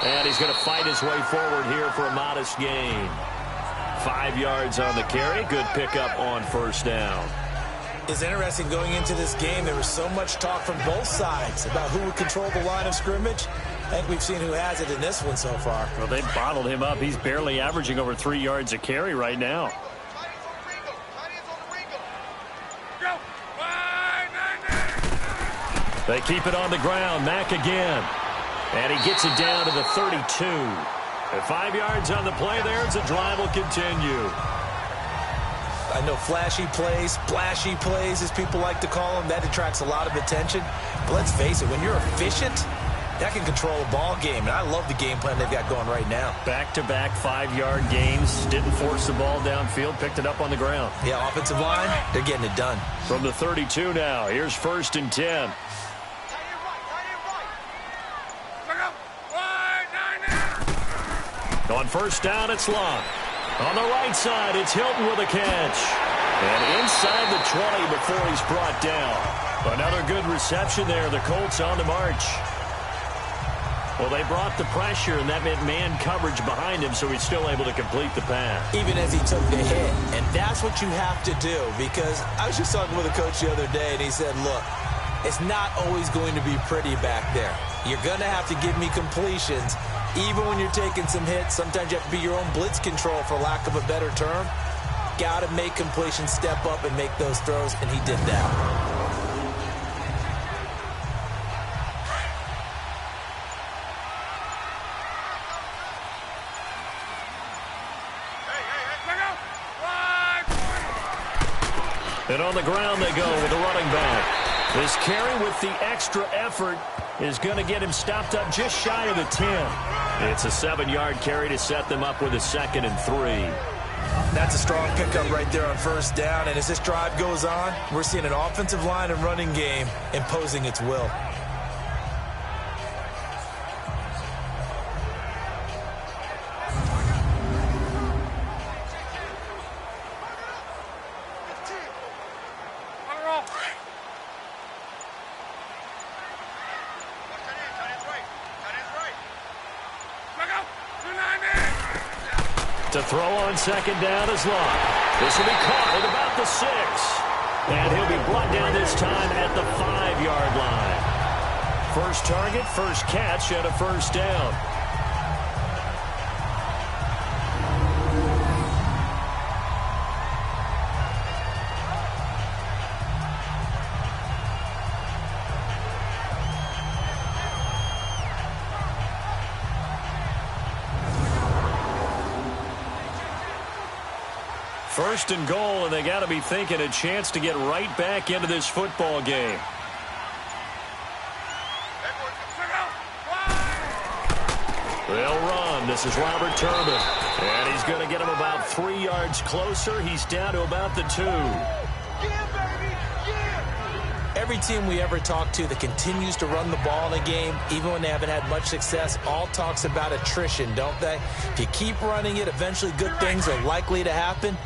And he's going to fight his way forward here for a modest gain. 5 yards on the carry. Good pickup on first down. It's interesting going into this game. There was so much talk from both sides about who would control the line of scrimmage. I think we've seen who has it in this one so far. Well, they bottled him up. He's barely averaging over 3 yards a carry right now. They keep it on the ground. Mack again. And he gets it down to the 32. And 5 yards on the play there as the drive will continue. I know flashy plays, splashy plays, as people like to call them, that attracts a lot of attention. But let's face it, when you're efficient, that can control a ball game. And I love the game plan they've got going right now. Back-to-back 5-yard gains. Didn't force the ball downfield. Picked it up on the ground. Yeah, offensive line, they're getting it done. From the 32 now. Here's 1st and 10. On first down, it's Long. On the right side, it's Hilton with a catch. And inside the 20 before he's brought down. Another good reception there. The Colts on the march. Well, they brought the pressure, and that meant man coverage behind him, so he's still able to complete the pass. Even as he took the hit. And that's what you have to do, because I was just talking with a coach the other day, and he said, look, it's not always going to be pretty back there. You're going to have to give me completions. Even when you're taking some hits, sometimes you have to be your own blitz control, for lack of a better term. Got to make completions, step up, and make those throws, and he did that. And on the ground they go with the running back. This carry with the extra effort is going to get him stopped up just shy of the 10. It's a 7-yard carry to set them up with a 2nd and 3. That's a strong pickup right there on first down. And as this drive goes on, we're seeing an offensive line and running game imposing its will. To throw on 2nd down is Long. This will be caught at about the 6. And he'll be brought down this time at the 5-yard line. First target, first catch, and a first down. First and goal, and they got to be thinking a chance to get right back into this football game. They'll run. This is Robert Turbin. And he's going to get him about 3 yards closer. He's down to about the 2. Every team we ever talk to that continues to run the ball in a game, even when they haven't had much success, all talks about attrition, don't they? If you keep running it, eventually good things are likely to happen.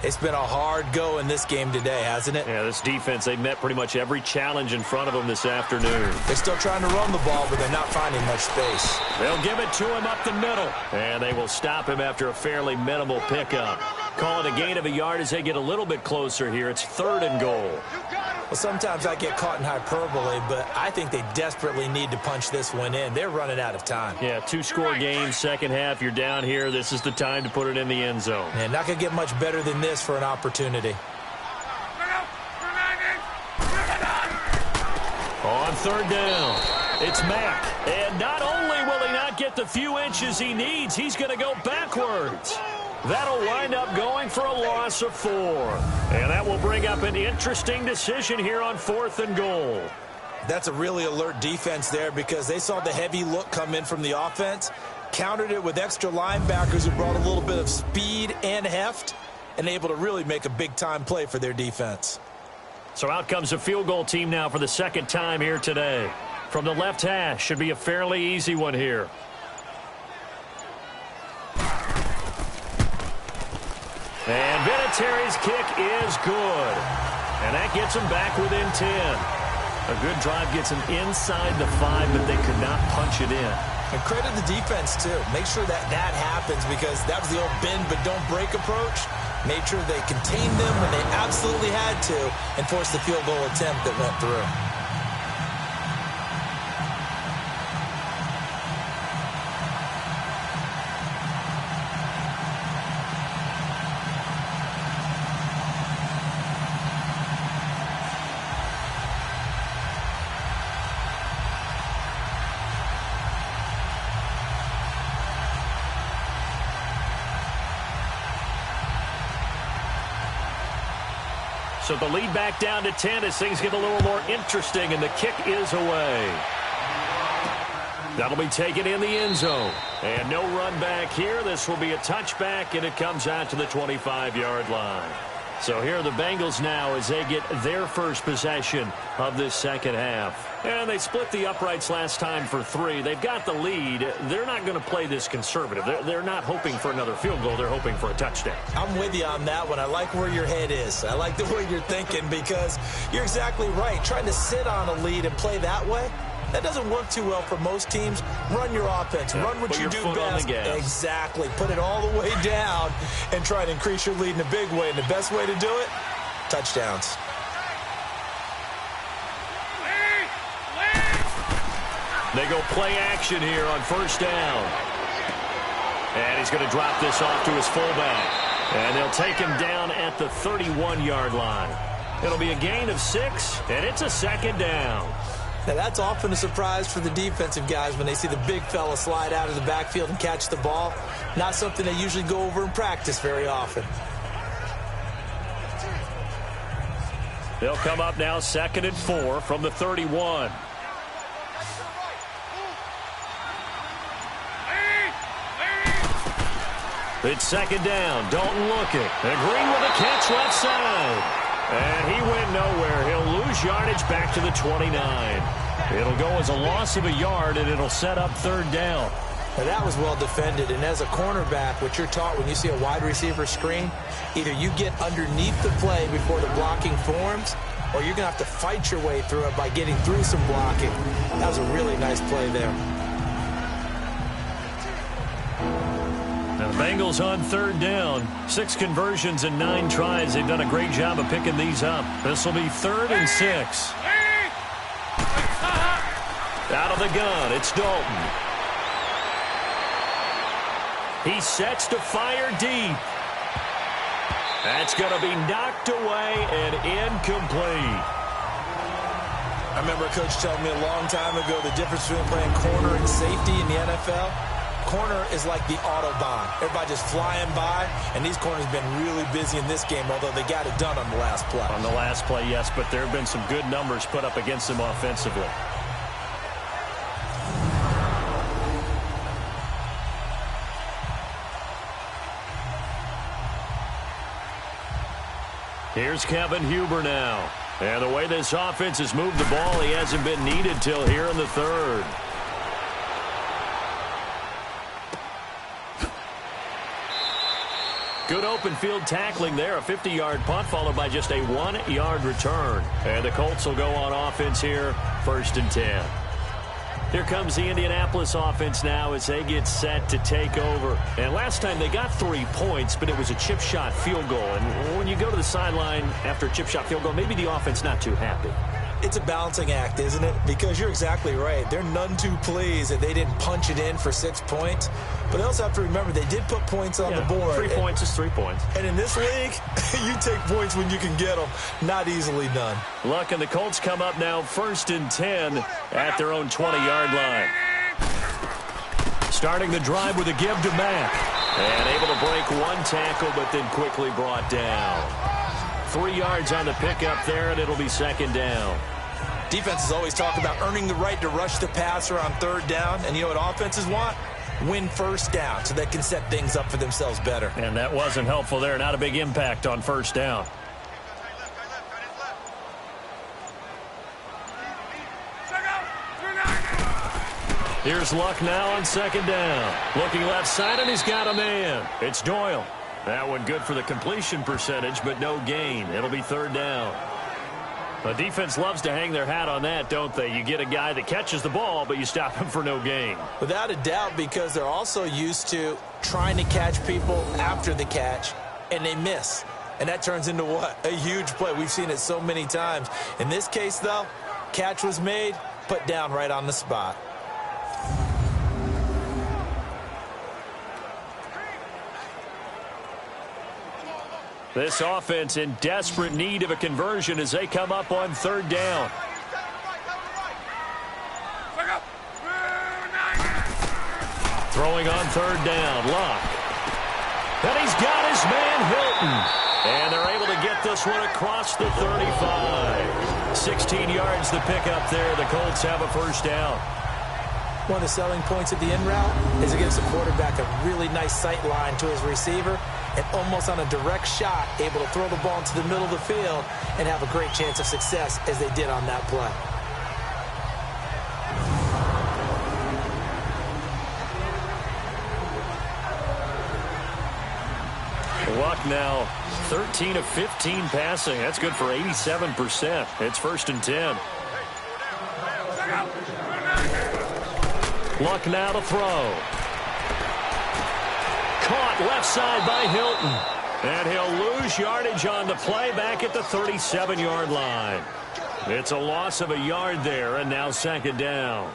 It's been a hard go in this game today, hasn't it? Yeah, this defense, they met pretty much every challenge in front of them this afternoon. They're still trying to run the ball, but they're not finding much space. They'll give it to him up the middle. And they will stop him after a fairly minimal pickup. Call it a gain of a yard as they get a little bit closer here. It's 3rd and goal. Well, sometimes I get caught in hyperbole, but I think they desperately need to punch this one in. They're running out of time. Yeah, 2-score game, second half. You're down here. This is the time to put it in the end zone. And not going to get much better than this for an opportunity. On 3rd down, it's Mack. And not only will he not get the few inches he needs, he's going to go backwards. That'll wind up going for a loss of 4. And that will bring up an interesting decision here on 4th and goal. That's a really alert defense there, because they saw the heavy look come in from the offense, countered it with extra linebackers who brought a little bit of speed and heft, and able to really make a big-time play for their defense. So out comes a field goal team now for the 2nd time here today. From the left hash, should be a fairly easy one here. And Vinatieri's kick is good. And that gets him back within 10. A good drive gets them inside the 5, but they could not punch it in. And credit the defense, too. Make sure that happens, because that was the old bend but don't break approach. Made sure they contained them when they absolutely had to and forced the field goal attempt that went through. So the lead back down to 10 as things get a little more interesting, and the kick is away. That'll be taken in the end zone. And no run back here. This will be a touchback, and it comes out to the 25-yard line. So here are the Bengals now as they get their first possession of this second half. And they split the uprights last time for 3. They've got the lead. They're not going to play this conservative. They're not hoping for another field goal. They're hoping for a touchdown. I'm with you on that one. I like where your head is. I like the way you're thinking, because you're exactly right. Trying to sit on a lead and play that way, that doesn't work too well for most teams. Run your offense. Yeah, run what you do best. Exactly. Put it all the way down and try to increase your lead in a big way. And the best way to do it, touchdowns. They go play action here on first down. And he's going to drop this off to his fullback. And they'll take him down at the 31-yard line. It'll be a gain of 6, and it's a second down. Now, that's often a surprise for the defensive guys when they see the big fella slide out of the backfield and catch the ball. Not something they usually go over in practice very often. They'll come up now 2nd and 4 from the 31. It's second down. Dalton looking. And Green with a catch left side. And he went nowhere. He'll lose yardage back to the 29. It'll go as a loss of a yard, and it'll set up 3rd down. Now, that was well defended. And as a cornerback, what you're taught when you see a wide receiver screen, either you get underneath the play before the blocking forms, or you're going to have to fight your way through it by getting through some blocking. That was a really nice play there. Now, the Bengals on 3rd down. 6 conversions and 9 tries. They've done a great job of picking these up. This will be 3rd and 6. Out of the gun, it's Dalton. He sets to fire deep. That's going to be knocked away and incomplete. I remember a coach telling me a long time ago the difference between playing corner and safety in the NFL. Corner is like the Autobahn. Everybody just flying by, and these corners have been really busy in this game, although they got it done on the last play. On the last play, yes, but there have been some good numbers put up against them offensively. Here's Kevin Huber now. And the way this offense has moved the ball, he hasn't been needed till here in the 3rd. Good open field tackling there. A 50-yard punt followed by just a 1-yard return. And the Colts will go on offense here, 1st and 10. Here comes the Indianapolis offense now as they get set to take over. And last time they got 3 points, but it was a chip shot field goal. And when you go to the sideline after a chip shot field goal, maybe the offense not too happy. It's a balancing act, isn't it? Because you're exactly right. They're none too pleased that they didn't punch it in for 6 points. But they also have to remember they did put points on the board. 3 points is 3 points. And in this league, you take points when you can get them. Not easily done. Look, and the Colts come up now 1st and 10 at their own 20-yard line. Starting the drive with a give to Mack. And able to break 1 tackle, but then quickly brought down. 3 yards on the pickup there, and it'll be 2nd down. Defenses always talk about earning the right to rush the passer on 3rd down. And you know what offenses want? Win 1st down so they can set things up for themselves better. And that wasn't helpful there. Not a big impact on 1st down. Here's Luck now on 2nd down. Looking left side, and he's got a man. It's Doyle. That one good for the completion percentage, but no gain. It'll be 3rd down. The defense loves to hang their hat on that, don't they? You get a guy that catches the ball, but you stop him for no gain. Without a doubt, because they're also used to trying to catch people after the catch, and they miss. And that turns into what? A huge play. We've seen it so many times. In this case, though, catch was made, put down right on the spot. This offense in desperate need of a conversion as they come up on third down. Throwing on third down, Luck. And he's got his man Hilton. And they're able to get this one across the 35. 16 yards to pick up there. The Colts have a first down. One of the selling points of the in route is it gives the quarterback a really nice sight line to his receiver and almost on a direct shot able to throw the ball into the middle of the field and have a great chance of success as they did on that play. Luck now 13 of 15 passing. That's good for 87%. It's 1st and 10. Luck now to throw. Caught left side by Hilton. And he'll lose yardage on the play back at the 37-yard line. It's a loss of a yard there, and now 2nd down.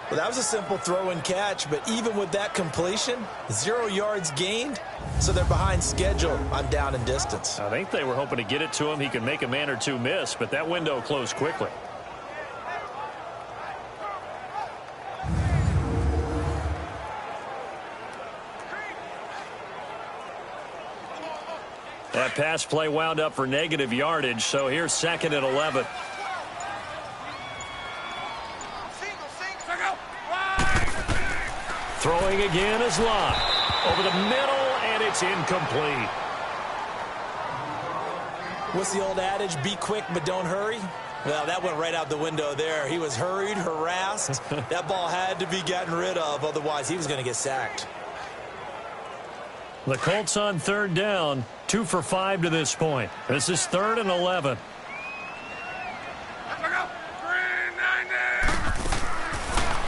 Well, that was a simple throw and catch, but even with that completion, 0 yards gained, so they're behind schedule on down and distance. I think they were hoping to get it to him. He could make a man or two miss, but that window closed quickly. That pass play wound up for negative yardage, so here's 2nd and 11. Throwing again is Luck. Over the middle, and it's incomplete. What's the old adage? Be quick, but don't hurry. Well, that went right out the window there. He was hurried, harassed. That ball had to be gotten rid of, otherwise he was going to get sacked. The Colts on third down, 2 for 5 to this point. This is 3rd and 11.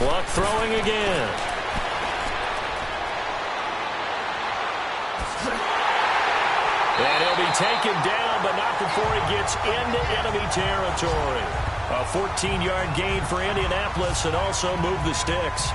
Luck throwing again. And he'll be taken down, but not before he gets into enemy territory. A 14-yard gain for Indianapolis and also move the sticks.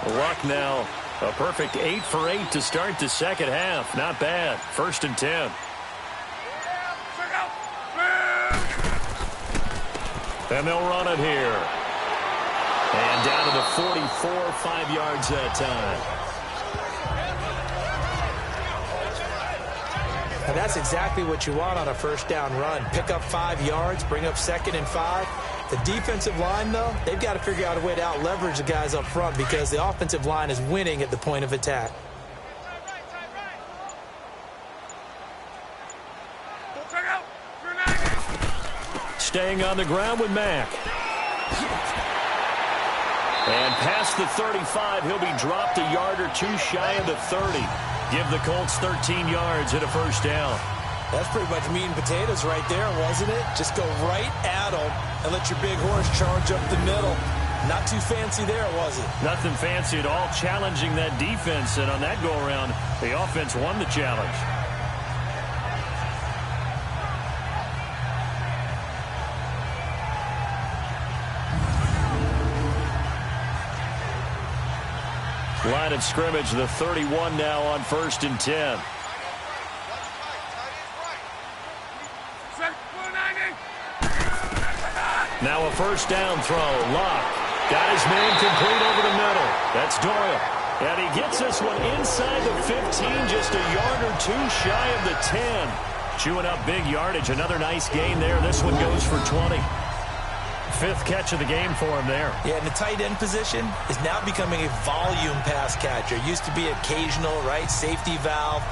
Luck now a perfect 8 for 8 to start the second half. Not bad. 1st and 10. And they'll run it here. And down to the 44, 5 yards that time. And that's exactly what you want on a first down run. Pick up 5 yards, bring up 2nd and 5. The defensive line, though, they've got to figure out a way to out-leverage the guys up front because the offensive line is winning at the point of attack. Staying on the ground with Mack. And past the 35, he'll be dropped a yard or two shy of the 30. Give the Colts 13 yards and a first down. That's pretty much meat and potatoes right there, wasn't it? Just go right at them and let your big horse charge up the middle. Not too fancy there, was it? Nothing fancy at all, challenging that defense. And on that go-around, the offense won the challenge. Line of scrimmage, the 31 now on 1st and 10. Now a first down throw. Luck got his man complete over the middle. That's Doyle. And he gets this one inside the 15, just a yard or two shy of the 10. Chewing up big yardage. Another nice gain there. This one goes for 20. fifth catch of the game for him there. Yeah, and the tight end position is now becoming a volume pass catcher. Used to be occasional, right, safety valve,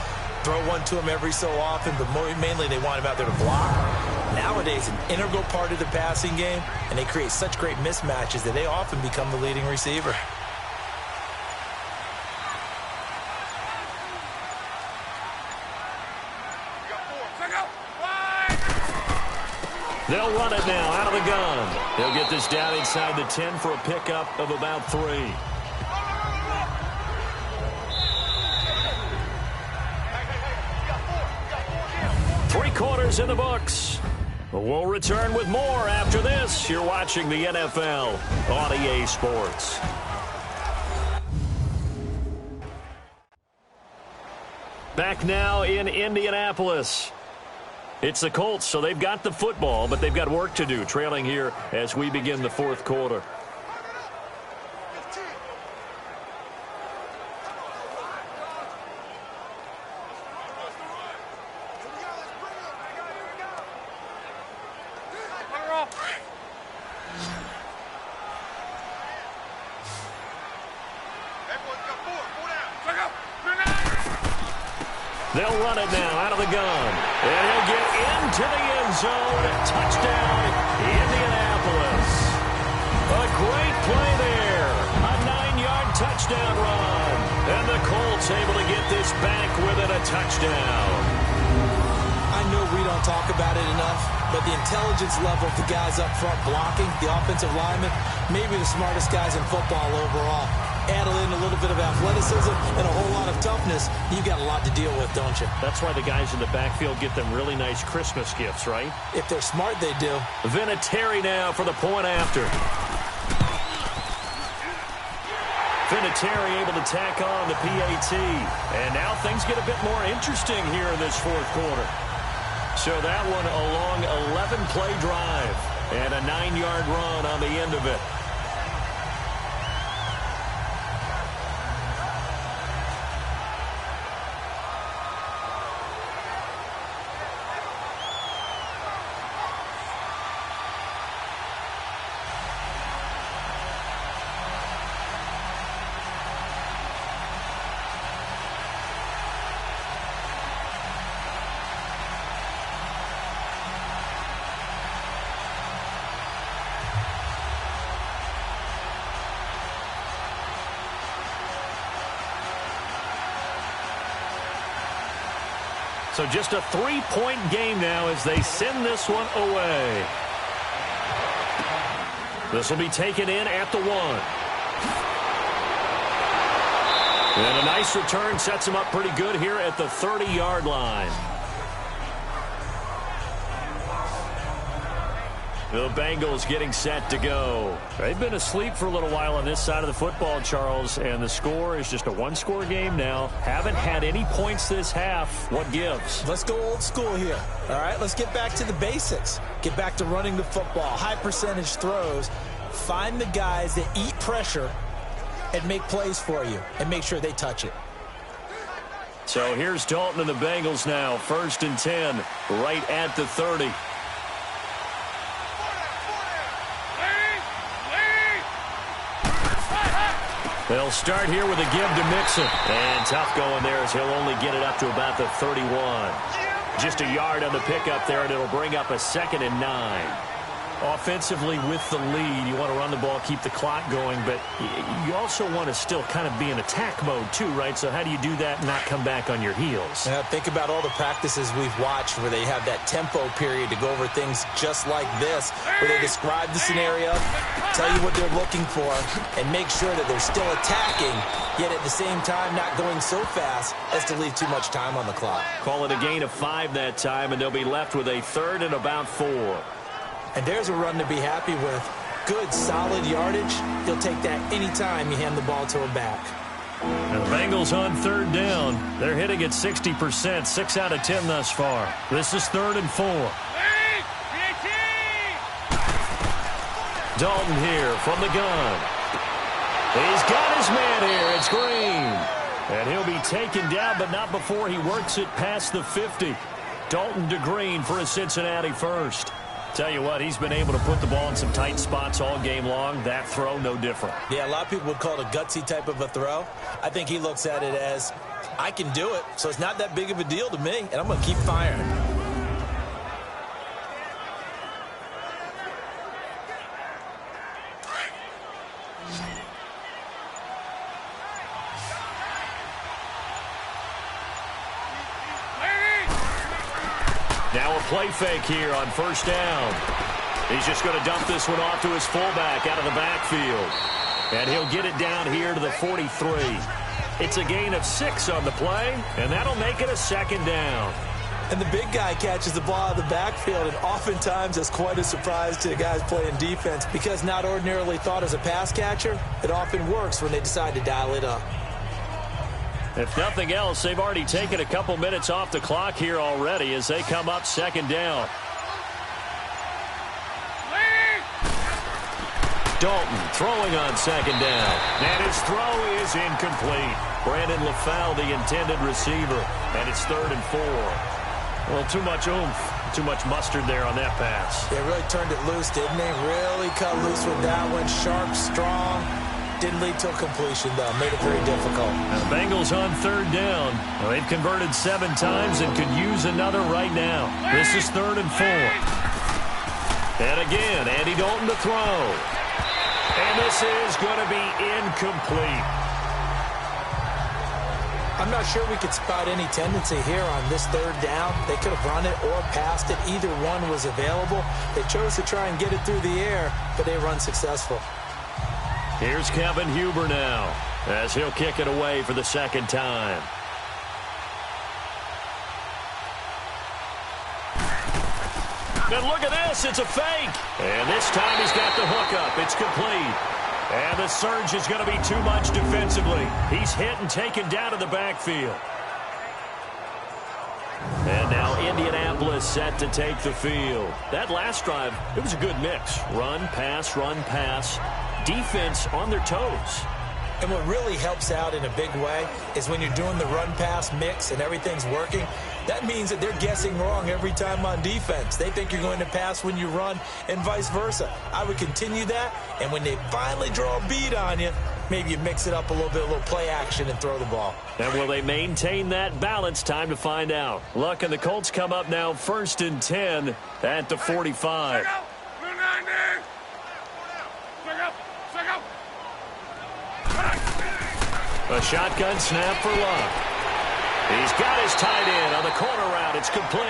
throw one to him every so often, but mainly they want him out there to block. Nowadays, an integral part of the passing game, and they create such great mismatches that they often become the leading receiver. They'll run it now out of the gun. They'll get this down inside the 10 for a pickup of about 3. Three quarters in the books. We'll return with more after this. You're watching the NFL on EA Sports. Back now in Indianapolis. It's the Colts, so they've got the football, but they've got work to do, trailing here as we begin the fourth quarter. They'll run it now out of the gun. And he'll get into the end zone. Touchdown, Indianapolis. A great play there. A 9-yard touchdown run. And the Colts able to get this back within a touchdown. I know we don't talk about it enough, but the intelligence level of the guys up front blocking, the offensive linemen, maybe the smartest guys in football overall. Add in a little bit of athleticism and a whole lot of toughness, you've got a lot to deal with, don't you? That's why the guys in the backfield get them really nice Christmas gifts, right? If they're smart, they do. Vinatieri now for the point after. Vinatieri able to tack on the PAT. And now things get a bit more interesting here in this fourth quarter. So that one a long 11-play drive and a 9-yard run on the end of it. So just a 3-point game now as they send this one away. This will be taken in at the 1. And a nice return sets him up pretty good here at the 30-yard line. The Bengals getting set to go. They've been asleep for a little while on this side of the football, Charles, and the score is just a one-score game now. Haven't had any points this half. What gives? Let's go old school here. All right, let's get back to the basics. Get back to running the football, high-percentage throws. Find the guys that eat pressure and make plays for you, and make sure they touch it. So here's Dalton and the Bengals now. 1st and 10, right at the 30. They'll start here with a give to Mixon. And tough going there as he'll only get it up to about the 31. Just a yard on the pickup there, and it'll bring up a 2nd and 9. Offensively with the lead, you want to run the ball, keep the clock going, but you also want to still kind of be in attack mode too, right? So how do you do that and not come back on your heels? Yeah, think about all the practices we've watched where they have that tempo period to go over things just like this, where they describe the scenario, tell you what they're looking for, and make sure that they're still attacking, yet at the same time not going so fast as to leave too much time on the clock. Call it a gain of 5 that time, and they'll be left with a 3rd and about 4. And there's a run to be happy with. Good, solid yardage. He'll take that anytime you hand the ball to him back. And the Bengals on 3rd down. They're hitting at 60%, 6 out of 10 thus far. This is 3rd and 4. Dalton here from the gun. He's got his man here. It's Green. And he'll be taken down, but not before he works it past the 50. Dalton to Green for a Cincinnati first. Tell you what, he's been able to put the ball in some tight spots all game long. That throw, no different. Yeah, a lot of people would call it a gutsy type of a throw. I think he looks at it as, I can do it, so it's not that big of a deal to me, and I'm going to keep firing. Now a play fake here on first down. He's just going to dump this one off to his fullback out of the backfield. And he'll get it down here to the 43. It's a gain of 6 on the play, and that'll make it a second down. And the big guy catches the ball out of the backfield, and oftentimes it's quite a surprise to the guys playing defense because not ordinarily thought as a pass catcher, it often works when they decide to dial it up. If nothing else, they've already taken a couple minutes off the clock here already as they come up second down. Dalton throwing on second down. And his throw is incomplete. Brandon LaFell, the intended receiver. And it's 3rd and 4. Well, too much oomph, too much mustard there on that pass. They really turned it loose, didn't they? Really cut loose with that one. Sharp, strong. Didn't lead to a completion, though. Made it very difficult. Now the Bengals on 3rd down. Well, they've converted 7 times and could use another right now. This is 3rd and 4. And again, Andy Dalton to throw. And this is going to be incomplete. I'm not sure we could spot any tendency here on this 3rd down. They could have run it or passed it. Either one was available. They chose to try and get it through the air, but they run successful. Here's Kevin Huber now as he'll kick it away for the second time. And look at this. It's a fake. And this time he's got the hook up. It's complete. And the surge is going to be too much defensively. He's hit and taken down to the backfield. And now Indianapolis set to take the field. That last drive, it was a good mix. Run, pass, defense on their toes. And what really helps out in a big way is when you're doing the run-pass mix and everything's working, that means that they're guessing wrong every time on defense. They think you're going to pass when you run and vice versa. I would continue that, and when they finally draw a bead on you, maybe you mix it up a little bit, a little play action and throw the ball. And will they maintain that balance? Time to find out. Luck and the Colts come up now 1st and 10 at the 45. A shotgun snap for Luck. He's got his tight end on the corner route. It's complete.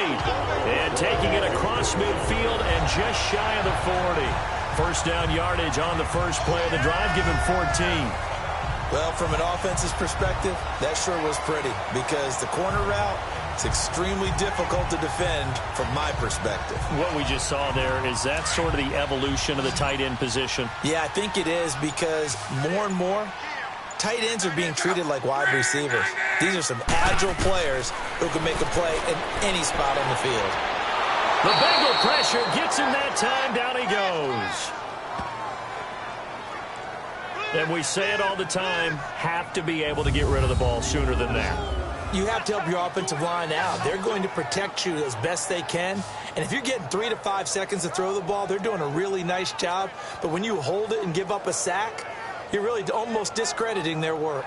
And taking it across midfield and just shy of the 40. First down yardage on the first play of the drive. Give him 14. Well, from an offense's perspective, that sure was pretty because the corner route is extremely difficult to defend from my perspective. What we just saw there, is that sort of the evolution of the tight end position? Yeah, I think it is because more and more, tight ends are being treated like wide receivers. These are some agile players who can make a play in any spot on the field. The Bengal pressure gets him that time. Down he goes. And we say it all the time, have to be able to get rid of the ball sooner than that. You have to help your offensive line out. They're going to protect you as best they can. And if you're getting 3 to 5 seconds to throw the ball, they're doing a really nice job. But when you hold it and give up a sack, you're really almost discrediting their work.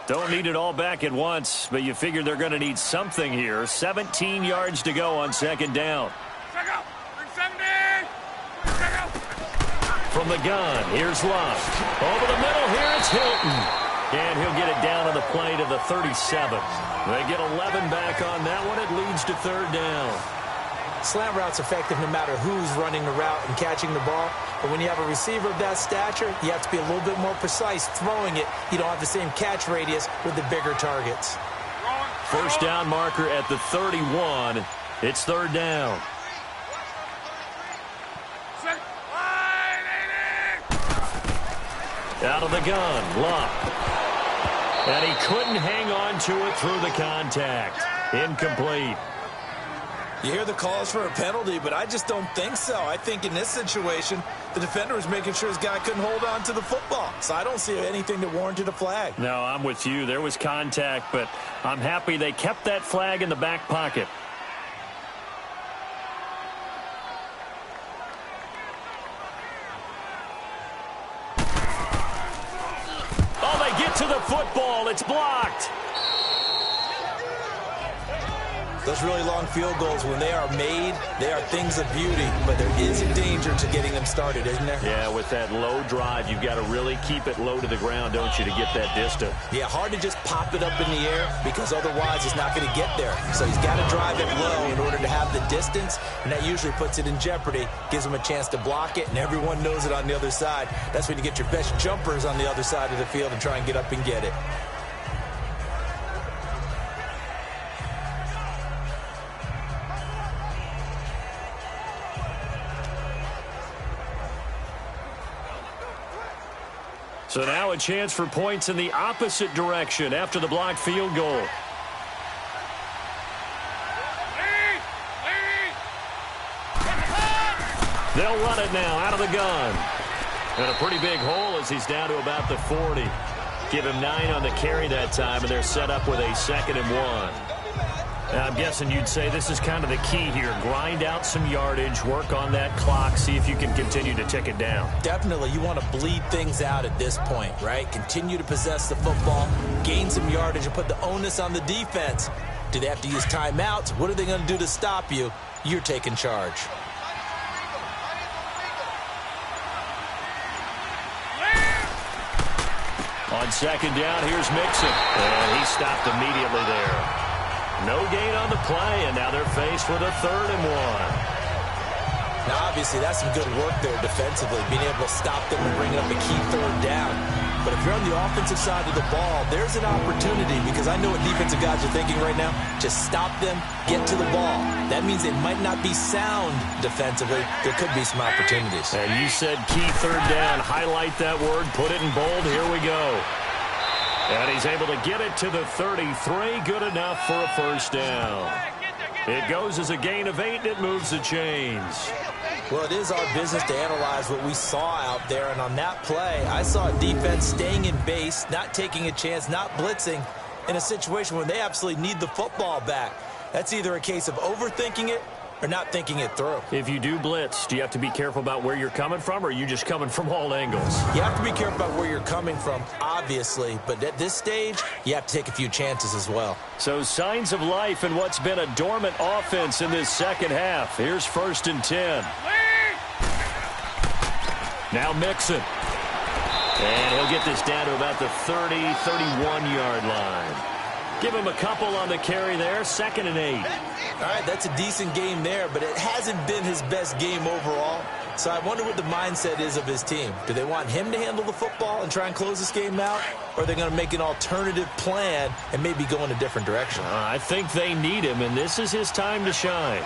Don't need it all back at once, but you figure they're going to need something here. 17 yards to go on second down. From the gun, here's Luck. Over the middle, here it's Hilton. And he'll get it down on the play to the 37. They get 11 back on that one. It leads to third down. Slant route's effective no matter who's running the route and catching the ball. But when you have a receiver of that stature, you have to be a little bit more precise throwing it. You don't have the same catch radius with the bigger targets. First down marker at the 31. It's third down. Out of the gun, Luck. And he couldn't hang on to it through the contact. Incomplete. You hear the calls for a penalty, but I just don't think so. I think in this situation, the defender was making sure his guy couldn't hold on to the football. So I don't see anything that warranted a flag. No, I'm with you. There was contact, but I'm happy they kept that flag in the back pocket. Oh, they get to the football. It's blocked. Those really long field goals, when they are made, they are things of beauty. But there is a danger to getting them started, isn't there? Yeah, with that low drive, you've got to really keep it low to the ground, don't you, to get that distance. Yeah, hard to just pop it up in the air because otherwise it's not going to get there. So he's got to drive it low in order to have the distance, and that usually puts it in jeopardy, gives him a chance to block it, and everyone knows it on the other side. That's when you get your best jumpers on the other side of the field and try and get up and get it. So now a chance for points in the opposite direction after the blocked field goal. They'll run it now out of the gun. And a pretty big hole as he's down to about the 40. Give him 9 on the carry that time, and they're set up with a 2nd and 1. I'm guessing you'd say this is kind of the key here. Grind out some yardage, work on that clock, see if you can continue to tick it down. Definitely. You want to bleed things out at this point, right? Continue to possess the football, gain some yardage, and put the onus on the defense. Do they have to use timeouts? What are they going to do to stop you? You're taking charge. On 2nd down, here's Mixon. And he stopped immediately there. No gain on the play, and now they're faced with a 3rd and 1. Now, obviously, that's some good work there defensively, being able to stop them and bring up a key 3rd down. But if you're on the offensive side of the ball, there's an opportunity, because I know what defensive guys are thinking right now. Just stop them, get to the ball. That means they might not be sound defensively. There could be some opportunities. And you said key 3rd down. Highlight that word, put it in bold. Here we go. And he's able to get it to the 33. Good enough for a 1st down. It goes as a gain of 8, and it moves the chains. Well, it is our business to analyze what we saw out there. And on that play, I saw a defense staying in base, not taking a chance, not blitzing, in a situation where they absolutely need the football back. That's either a case of overthinking it or not thinking it through. If you do blitz, do you have to be careful about where you're coming from, or are you just coming from all angles? You have to be careful about where you're coming from, obviously. But at this stage, you have to take a few chances as well. So signs of life in what's been a dormant offense in this 2nd half. Here's 1st and 10. Now Mixon. And he'll get this down to about the 30, 31-yard line. Give him a couple on the carry there. 2nd and 8. All right, that's a decent game there, but it hasn't been his best game overall. So I wonder what the mindset is of his team. Do they want him to handle the football and try and close this game out? Or are they going to make an alternative plan and maybe go in a different direction? I think they need him, and this is his time to shine.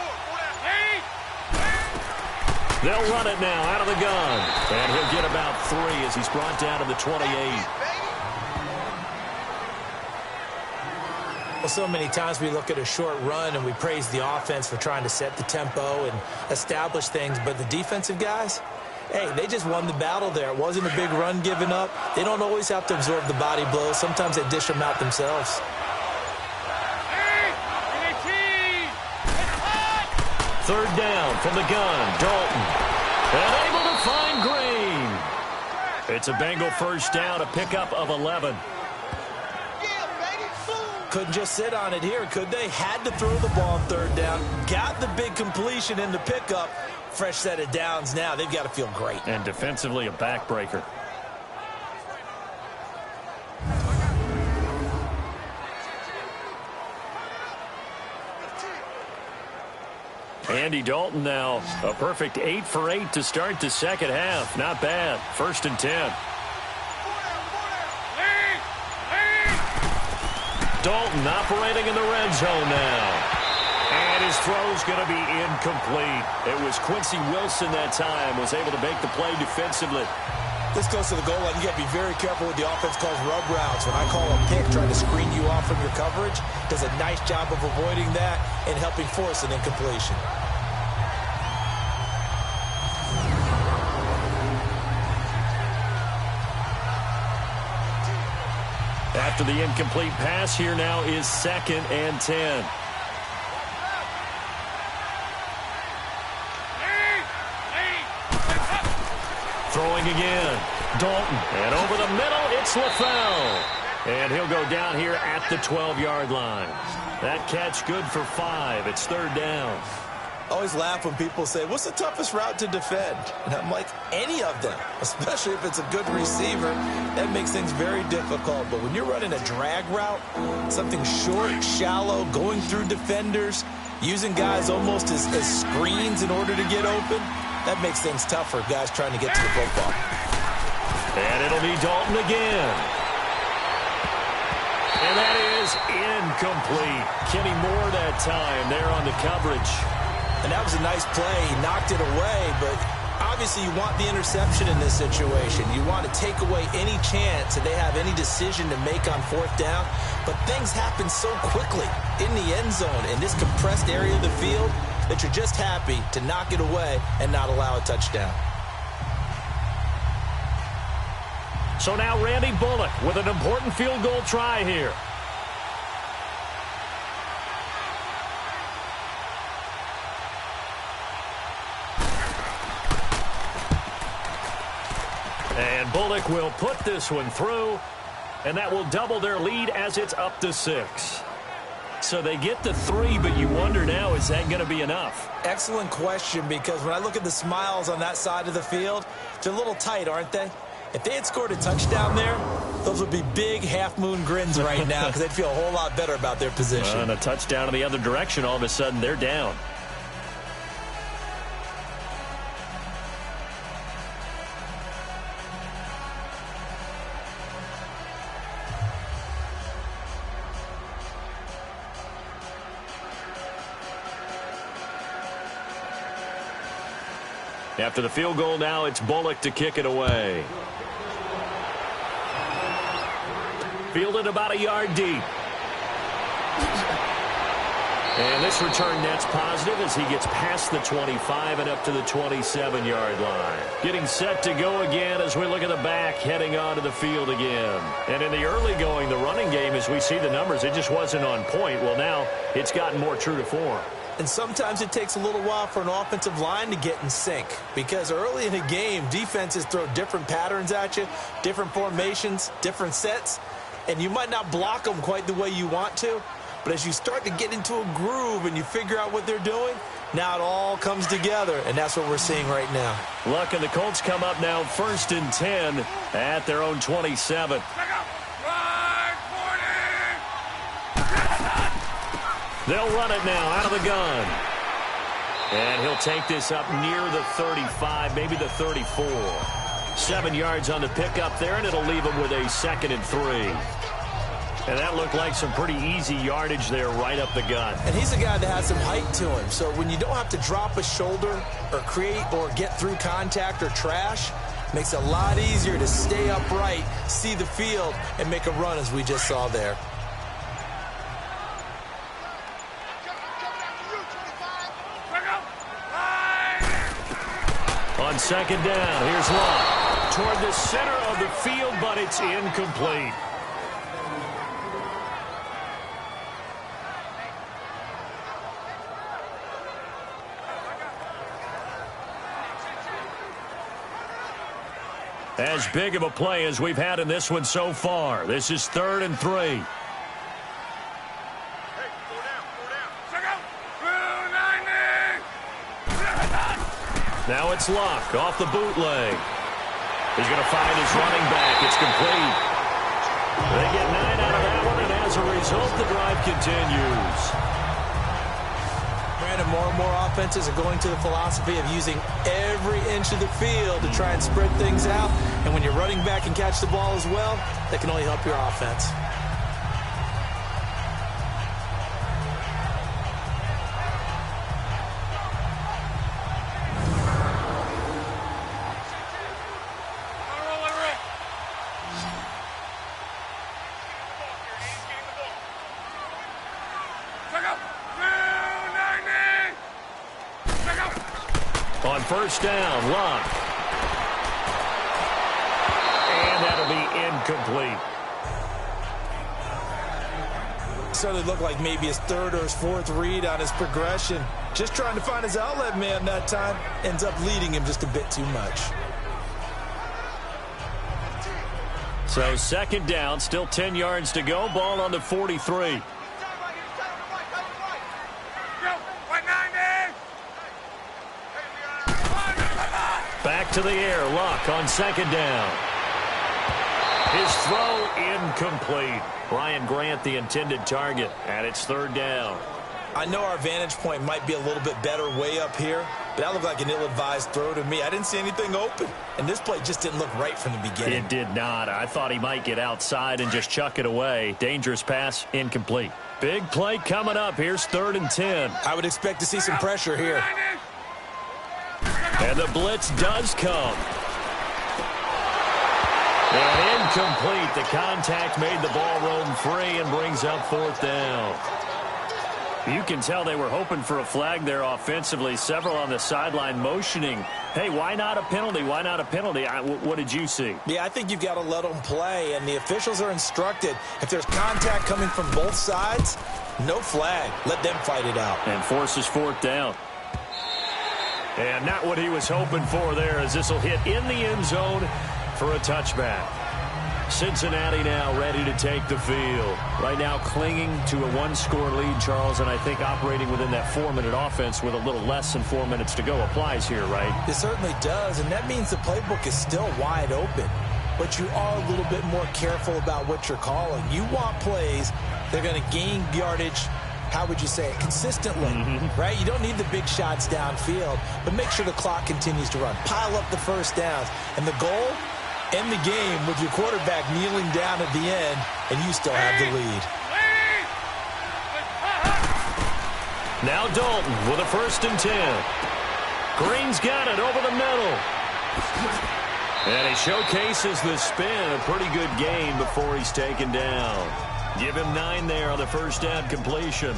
They'll run it now out of the gun. And he'll get about 3 as he's brought down to the 28. Well, so many times we look at a short run and we praise the offense for trying to set the tempo and establish things, but the defensive guys, hey, they just won the battle there. It wasn't a big run given up. They don't always have to absorb the body blows. Sometimes they dish them out themselves. 3rd down from the gun. Dalton. And able to find Green. It's a Bengal 1st down, a pickup of 11. Couldn't just sit on it here, could they? Had to throw the ball on 3rd down. Got the big completion in the pickup. Fresh set of downs now. They've got to feel great. And defensively, a backbreaker. Andy Dalton now a perfect 8 for 8 to start the 2nd half. Not bad. 1st and 10. Dalton operating in the red zone now. And his throw's going to be incomplete. It was Quincy Wilson that time, was able to make the play defensively. This goes to the goal line. You got to be very careful with the offense calls rub routes. When I call a pick, trying to screen you off from your coverage, does a nice job of avoiding that and helping force an incompletion. After the incomplete pass, here now is 2nd and 10. Throwing again. Dalton. And over the middle, it's LaFell. And he'll go down here at the 12-yard line. That catch good for 5. It's 3rd down. I always laugh when people say, what's the toughest route to defend? And I'm like, any of them, especially if it's a good receiver. That makes things very difficult. But when you're running a drag route, something short, shallow, going through defenders, using guys almost as screens in order to get open, that makes things tough for guys trying to get to the football. And it'll be Dalton again. And that is incomplete. Kenny Moore that time there on the coverage. And that was a nice play. He knocked it away, but obviously you want the interception in this situation. You want to take away any chance that they have any decision to make on 4th down. But things happen so quickly in the end zone in this compressed area of the field that you're just happy to knock it away and not allow a touchdown. So now Randy Bullock with an important field goal try here. And Bullock will put this one through, and that will double their lead as it's up to 6. So they get to 3, but you wonder now, is that going to be enough? Excellent question, because when I look at the smiles on that side of the field, they're a little tight, aren't they? If they had scored a touchdown there, those would be big half-moon grins right now because they'd feel a whole lot better about their position. And a touchdown in the other direction, all of a sudden they're down. After the field goal now, it's Bullock to kick it away. Fielded about a yard deep. And this return net's positive as he gets past the 25 and up to the 27-yard line. Getting set to go again as we look at the back, heading onto the field again. And in the early going, the running game, as we see the numbers, it just wasn't on point. Well, now it's gotten more true to form. And sometimes it takes a little while for an offensive line to get in sync because early in the game, defenses throw different patterns at you, different formations, different sets, and you might not block them quite the way you want to. But as you start to get into a groove and you figure out what they're doing, now it all comes together, and that's what we're seeing right now. Luck and the Colts come up now 1st and 10 at their own 27. They'll run it now out of the gun. And he'll take this up near the 35, maybe the 34. 7 yards on the pickup there, and it'll leave him with a 2nd and 3. And that looked like some pretty easy yardage there right up the gut. And he's a guy that has some height to him. So when you don't have to drop a shoulder or create or get through contact or trash, makes it a lot easier to stay upright, see the field, and make a run as we just saw there. On 2nd down, here's Lott toward the center of the field, but it's incomplete. As big of a play as we've had in this one so far. This is 3rd and 3. Now it's Locke off the bootleg. He's going to find his running back. It's complete. They get 9 out of that one, and as a result, the drive continues. Brandon, more and more offenses are going to the philosophy of using every inch of the field to try and spread things out. And when you're running back and catch the ball as well, that can only help your offense. On first down, Luck. And that'll be incomplete. Certainly looked like maybe his third or his fourth read on his progression. Just trying to find his outlet man that time. Ends up leading him just a bit too much. So second down, still 10 yards to go. Ball on the 43. Back to the air. Luck on second down. His throw incomplete. Brian Grant, the intended target, and it's third down. I know our vantage point might be a little bit better way up here, but that looked like an ill-advised throw to me. I didn't see anything open, and this play just didn't look right from the beginning. It did not. I thought he might get outside and just chuck it away. Dangerous pass, incomplete. Big play coming up. Here's 3rd and 10. I would expect to see some pressure here. And the blitz does come. And incomplete. The contact made the ball roam free and brings up 4th down. You can tell they were hoping for a flag there offensively. Several on the sideline motioning. Hey, why not a penalty? Why not a penalty? What did you see? Yeah, I think you've got to let them play, and the officials are instructed. If there's contact coming from both sides, no flag. Let them fight it out. And forces 4th down. And not what he was hoping for there, as this will hit in the end zone for a touchback. Cincinnati now ready to take the field. Right now clinging to a 1-score lead, Charles, and I think operating within that 4-minute offense with a little less than 4 minutes to go applies here, right? It certainly does, and that means the playbook is still wide open. But you are a little bit more careful about what you're calling. You want plays that are going to gain yardage, how would you say it, consistently, right? You don't need the big shots downfield, but make sure the clock continues to run. Pile up the first downs. And the goal, end the game with your quarterback kneeling down at the end, and you still have the lead. Now Dalton with a 1st and 10. Green's got it over the middle. And he showcases the spin. A pretty good game before he's taken down. Give him 9 there on the first down completion.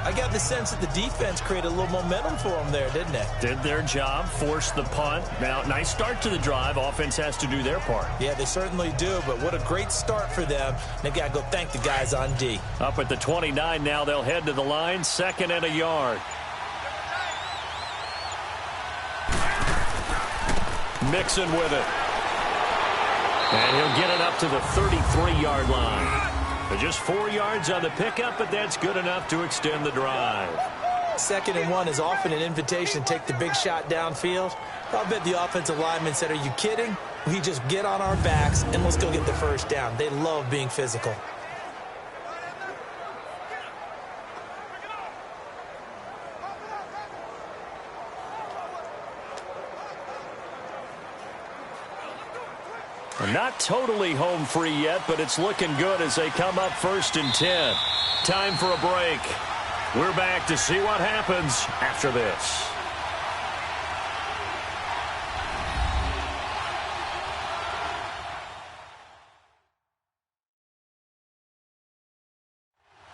I got the sense that the defense created a little momentum for them there, didn't it? Did their job, forced the punt. Now, nice start to the drive. Offense has to do their part. Yeah, they certainly do, but what a great start for them. They've got to go thank the guys on D. Up at the 29 now, they'll head to the line, 2nd and a yard. Mixon with it. And he'll get it up to the 33-yard line. But just 4 yards on the pickup, but that's good enough to extend the drive. 2nd and 1 is often an invitation to take the big shot downfield. I bet the offensive lineman said, are you kidding? We just get on our backs and let's go get the first down. They love being physical. Not totally home free yet, but it's looking good as they come up 1st and 10. Time for a break. We're back to see what happens after this.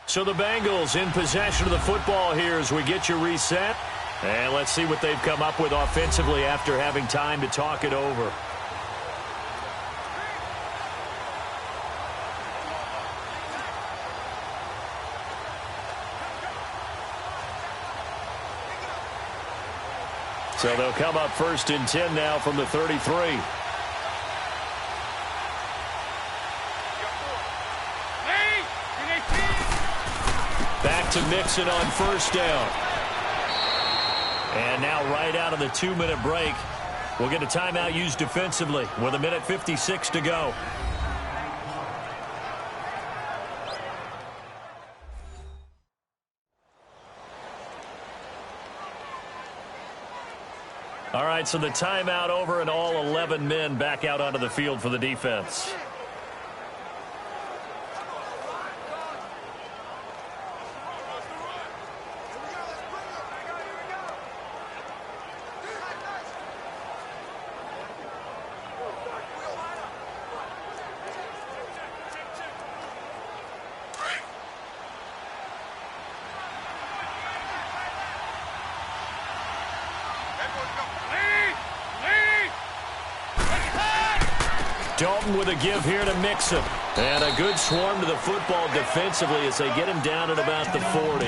So the Bengals in possession of the football here as we get you reset. And let's see what they've come up with offensively after having time to talk it over. So they'll come up 1st and 10 now from the 33. Back to Mixon on 1st down. And now right out of the 2-minute break, we'll get a timeout used defensively with 1:56 to go. All right, so the timeout over and all 11 men back out onto the field for the defense. Dalton with a give here to Mixon. And a good swarm to the football defensively as they get him down at about the 40.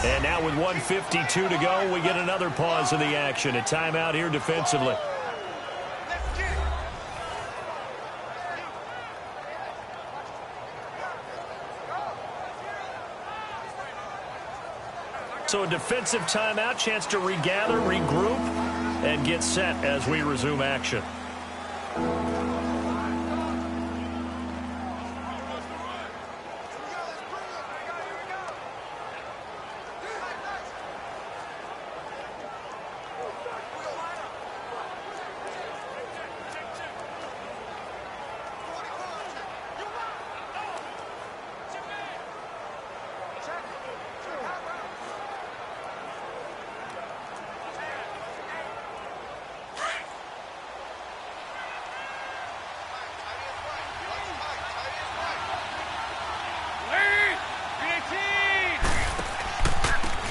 And now with 1:52 to go, we get another pause in the action. A timeout here defensively. So a defensive timeout, chance to regather, regroup, and get set as we resume action.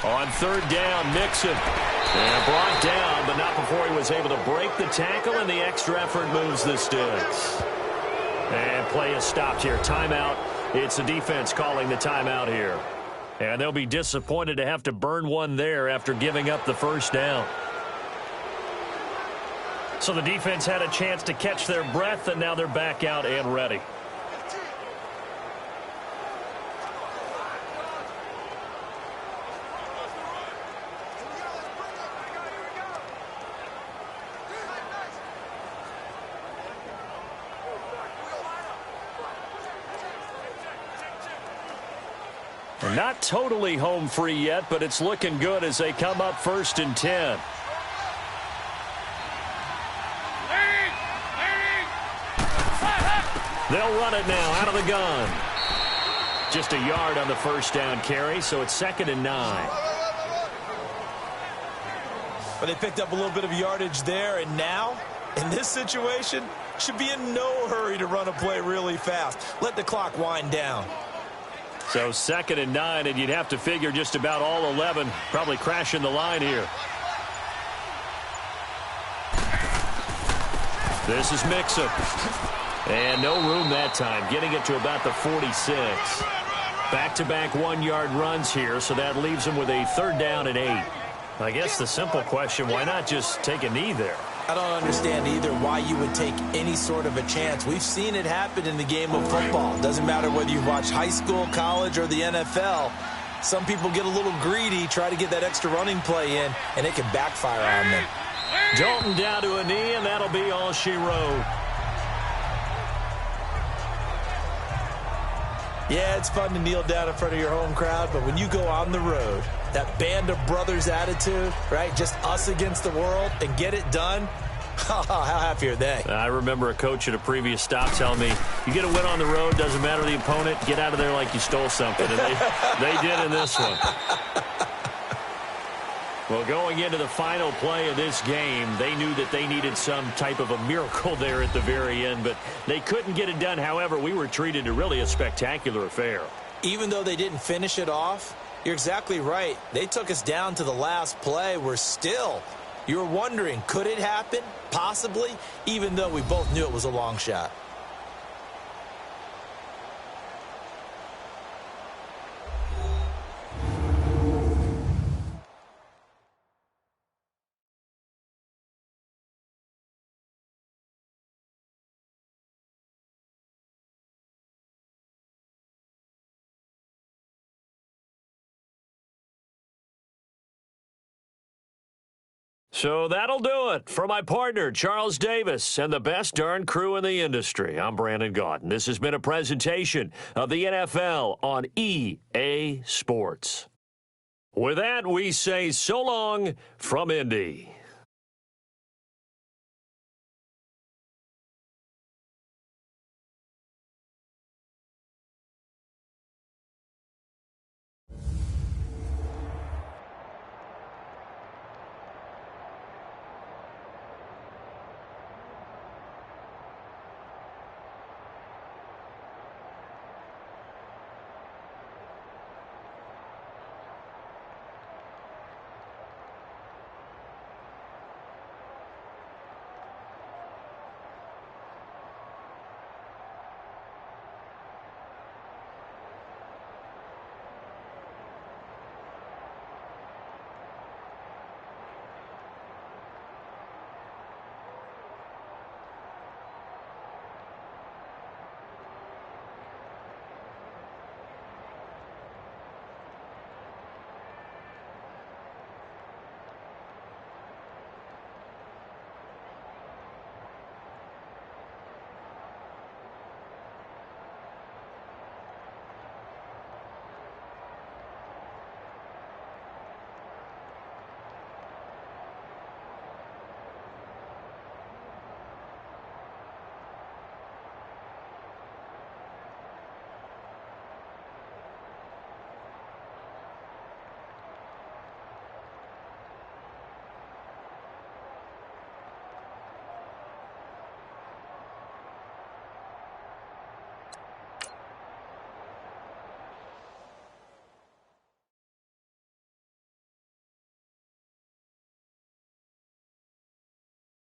On third down, Mixon. And brought down, but not before he was able to break the tackle, and the extra effort moves the sticks. And play is stopped here. Timeout. It's the defense calling the timeout here. And they'll be disappointed to have to burn one there after giving up the first down. So the defense had a chance to catch their breath, and now they're back out and ready. Not totally home free yet, but it's looking good as they come up 1st and 10. They'll run it now out of the gun. Just a yard on the first down carry, so it's 2nd and 9. But they picked up a little bit of yardage there, and now, in this situation, should be in no hurry to run a play really fast. Let the clock wind down. So 2nd and 9, and you'd have to figure just about all 11 probably crashing the line here. This is Mixon. And no room that time, getting it to about the 46. Back-to-back 1-yard runs here, so that leaves them with a 3rd down and 8. I guess the simple question, why not just take a knee there? I don't understand either why you would take any sort of a chance. We've seen it happen in the game of football. Doesn't matter whether you watch high school, college, or the NFL. Some people get a little greedy, try to get that extra running play in, and it can backfire on them. Dalton down to a knee, and that'll be all she wrote. Yeah, it's fun to kneel down in front of your home crowd, but when you go on the road, that band of brothers attitude, right, just us against the world, and get it done, how happy are they? I remember a coach at a previous stop telling me, you get a win on the road, doesn't matter the opponent, get out of there like you stole something. And they did in this one. Well, going into the final play of this game, they knew that they needed some type of a miracle there at the very end, but they couldn't get it done. However, we were treated to really a spectacular affair. Even though they didn't finish it off, you're exactly right. They took us down to the last play. You're wondering, could it happen? Possibly, even though we both knew it was a long shot. So that'll do it for my partner, Charles Davis, and the best darn crew in the industry. I'm Brandon Gaudin. This has been a presentation of the NFL on EA Sports. With that, we say so long from Indy.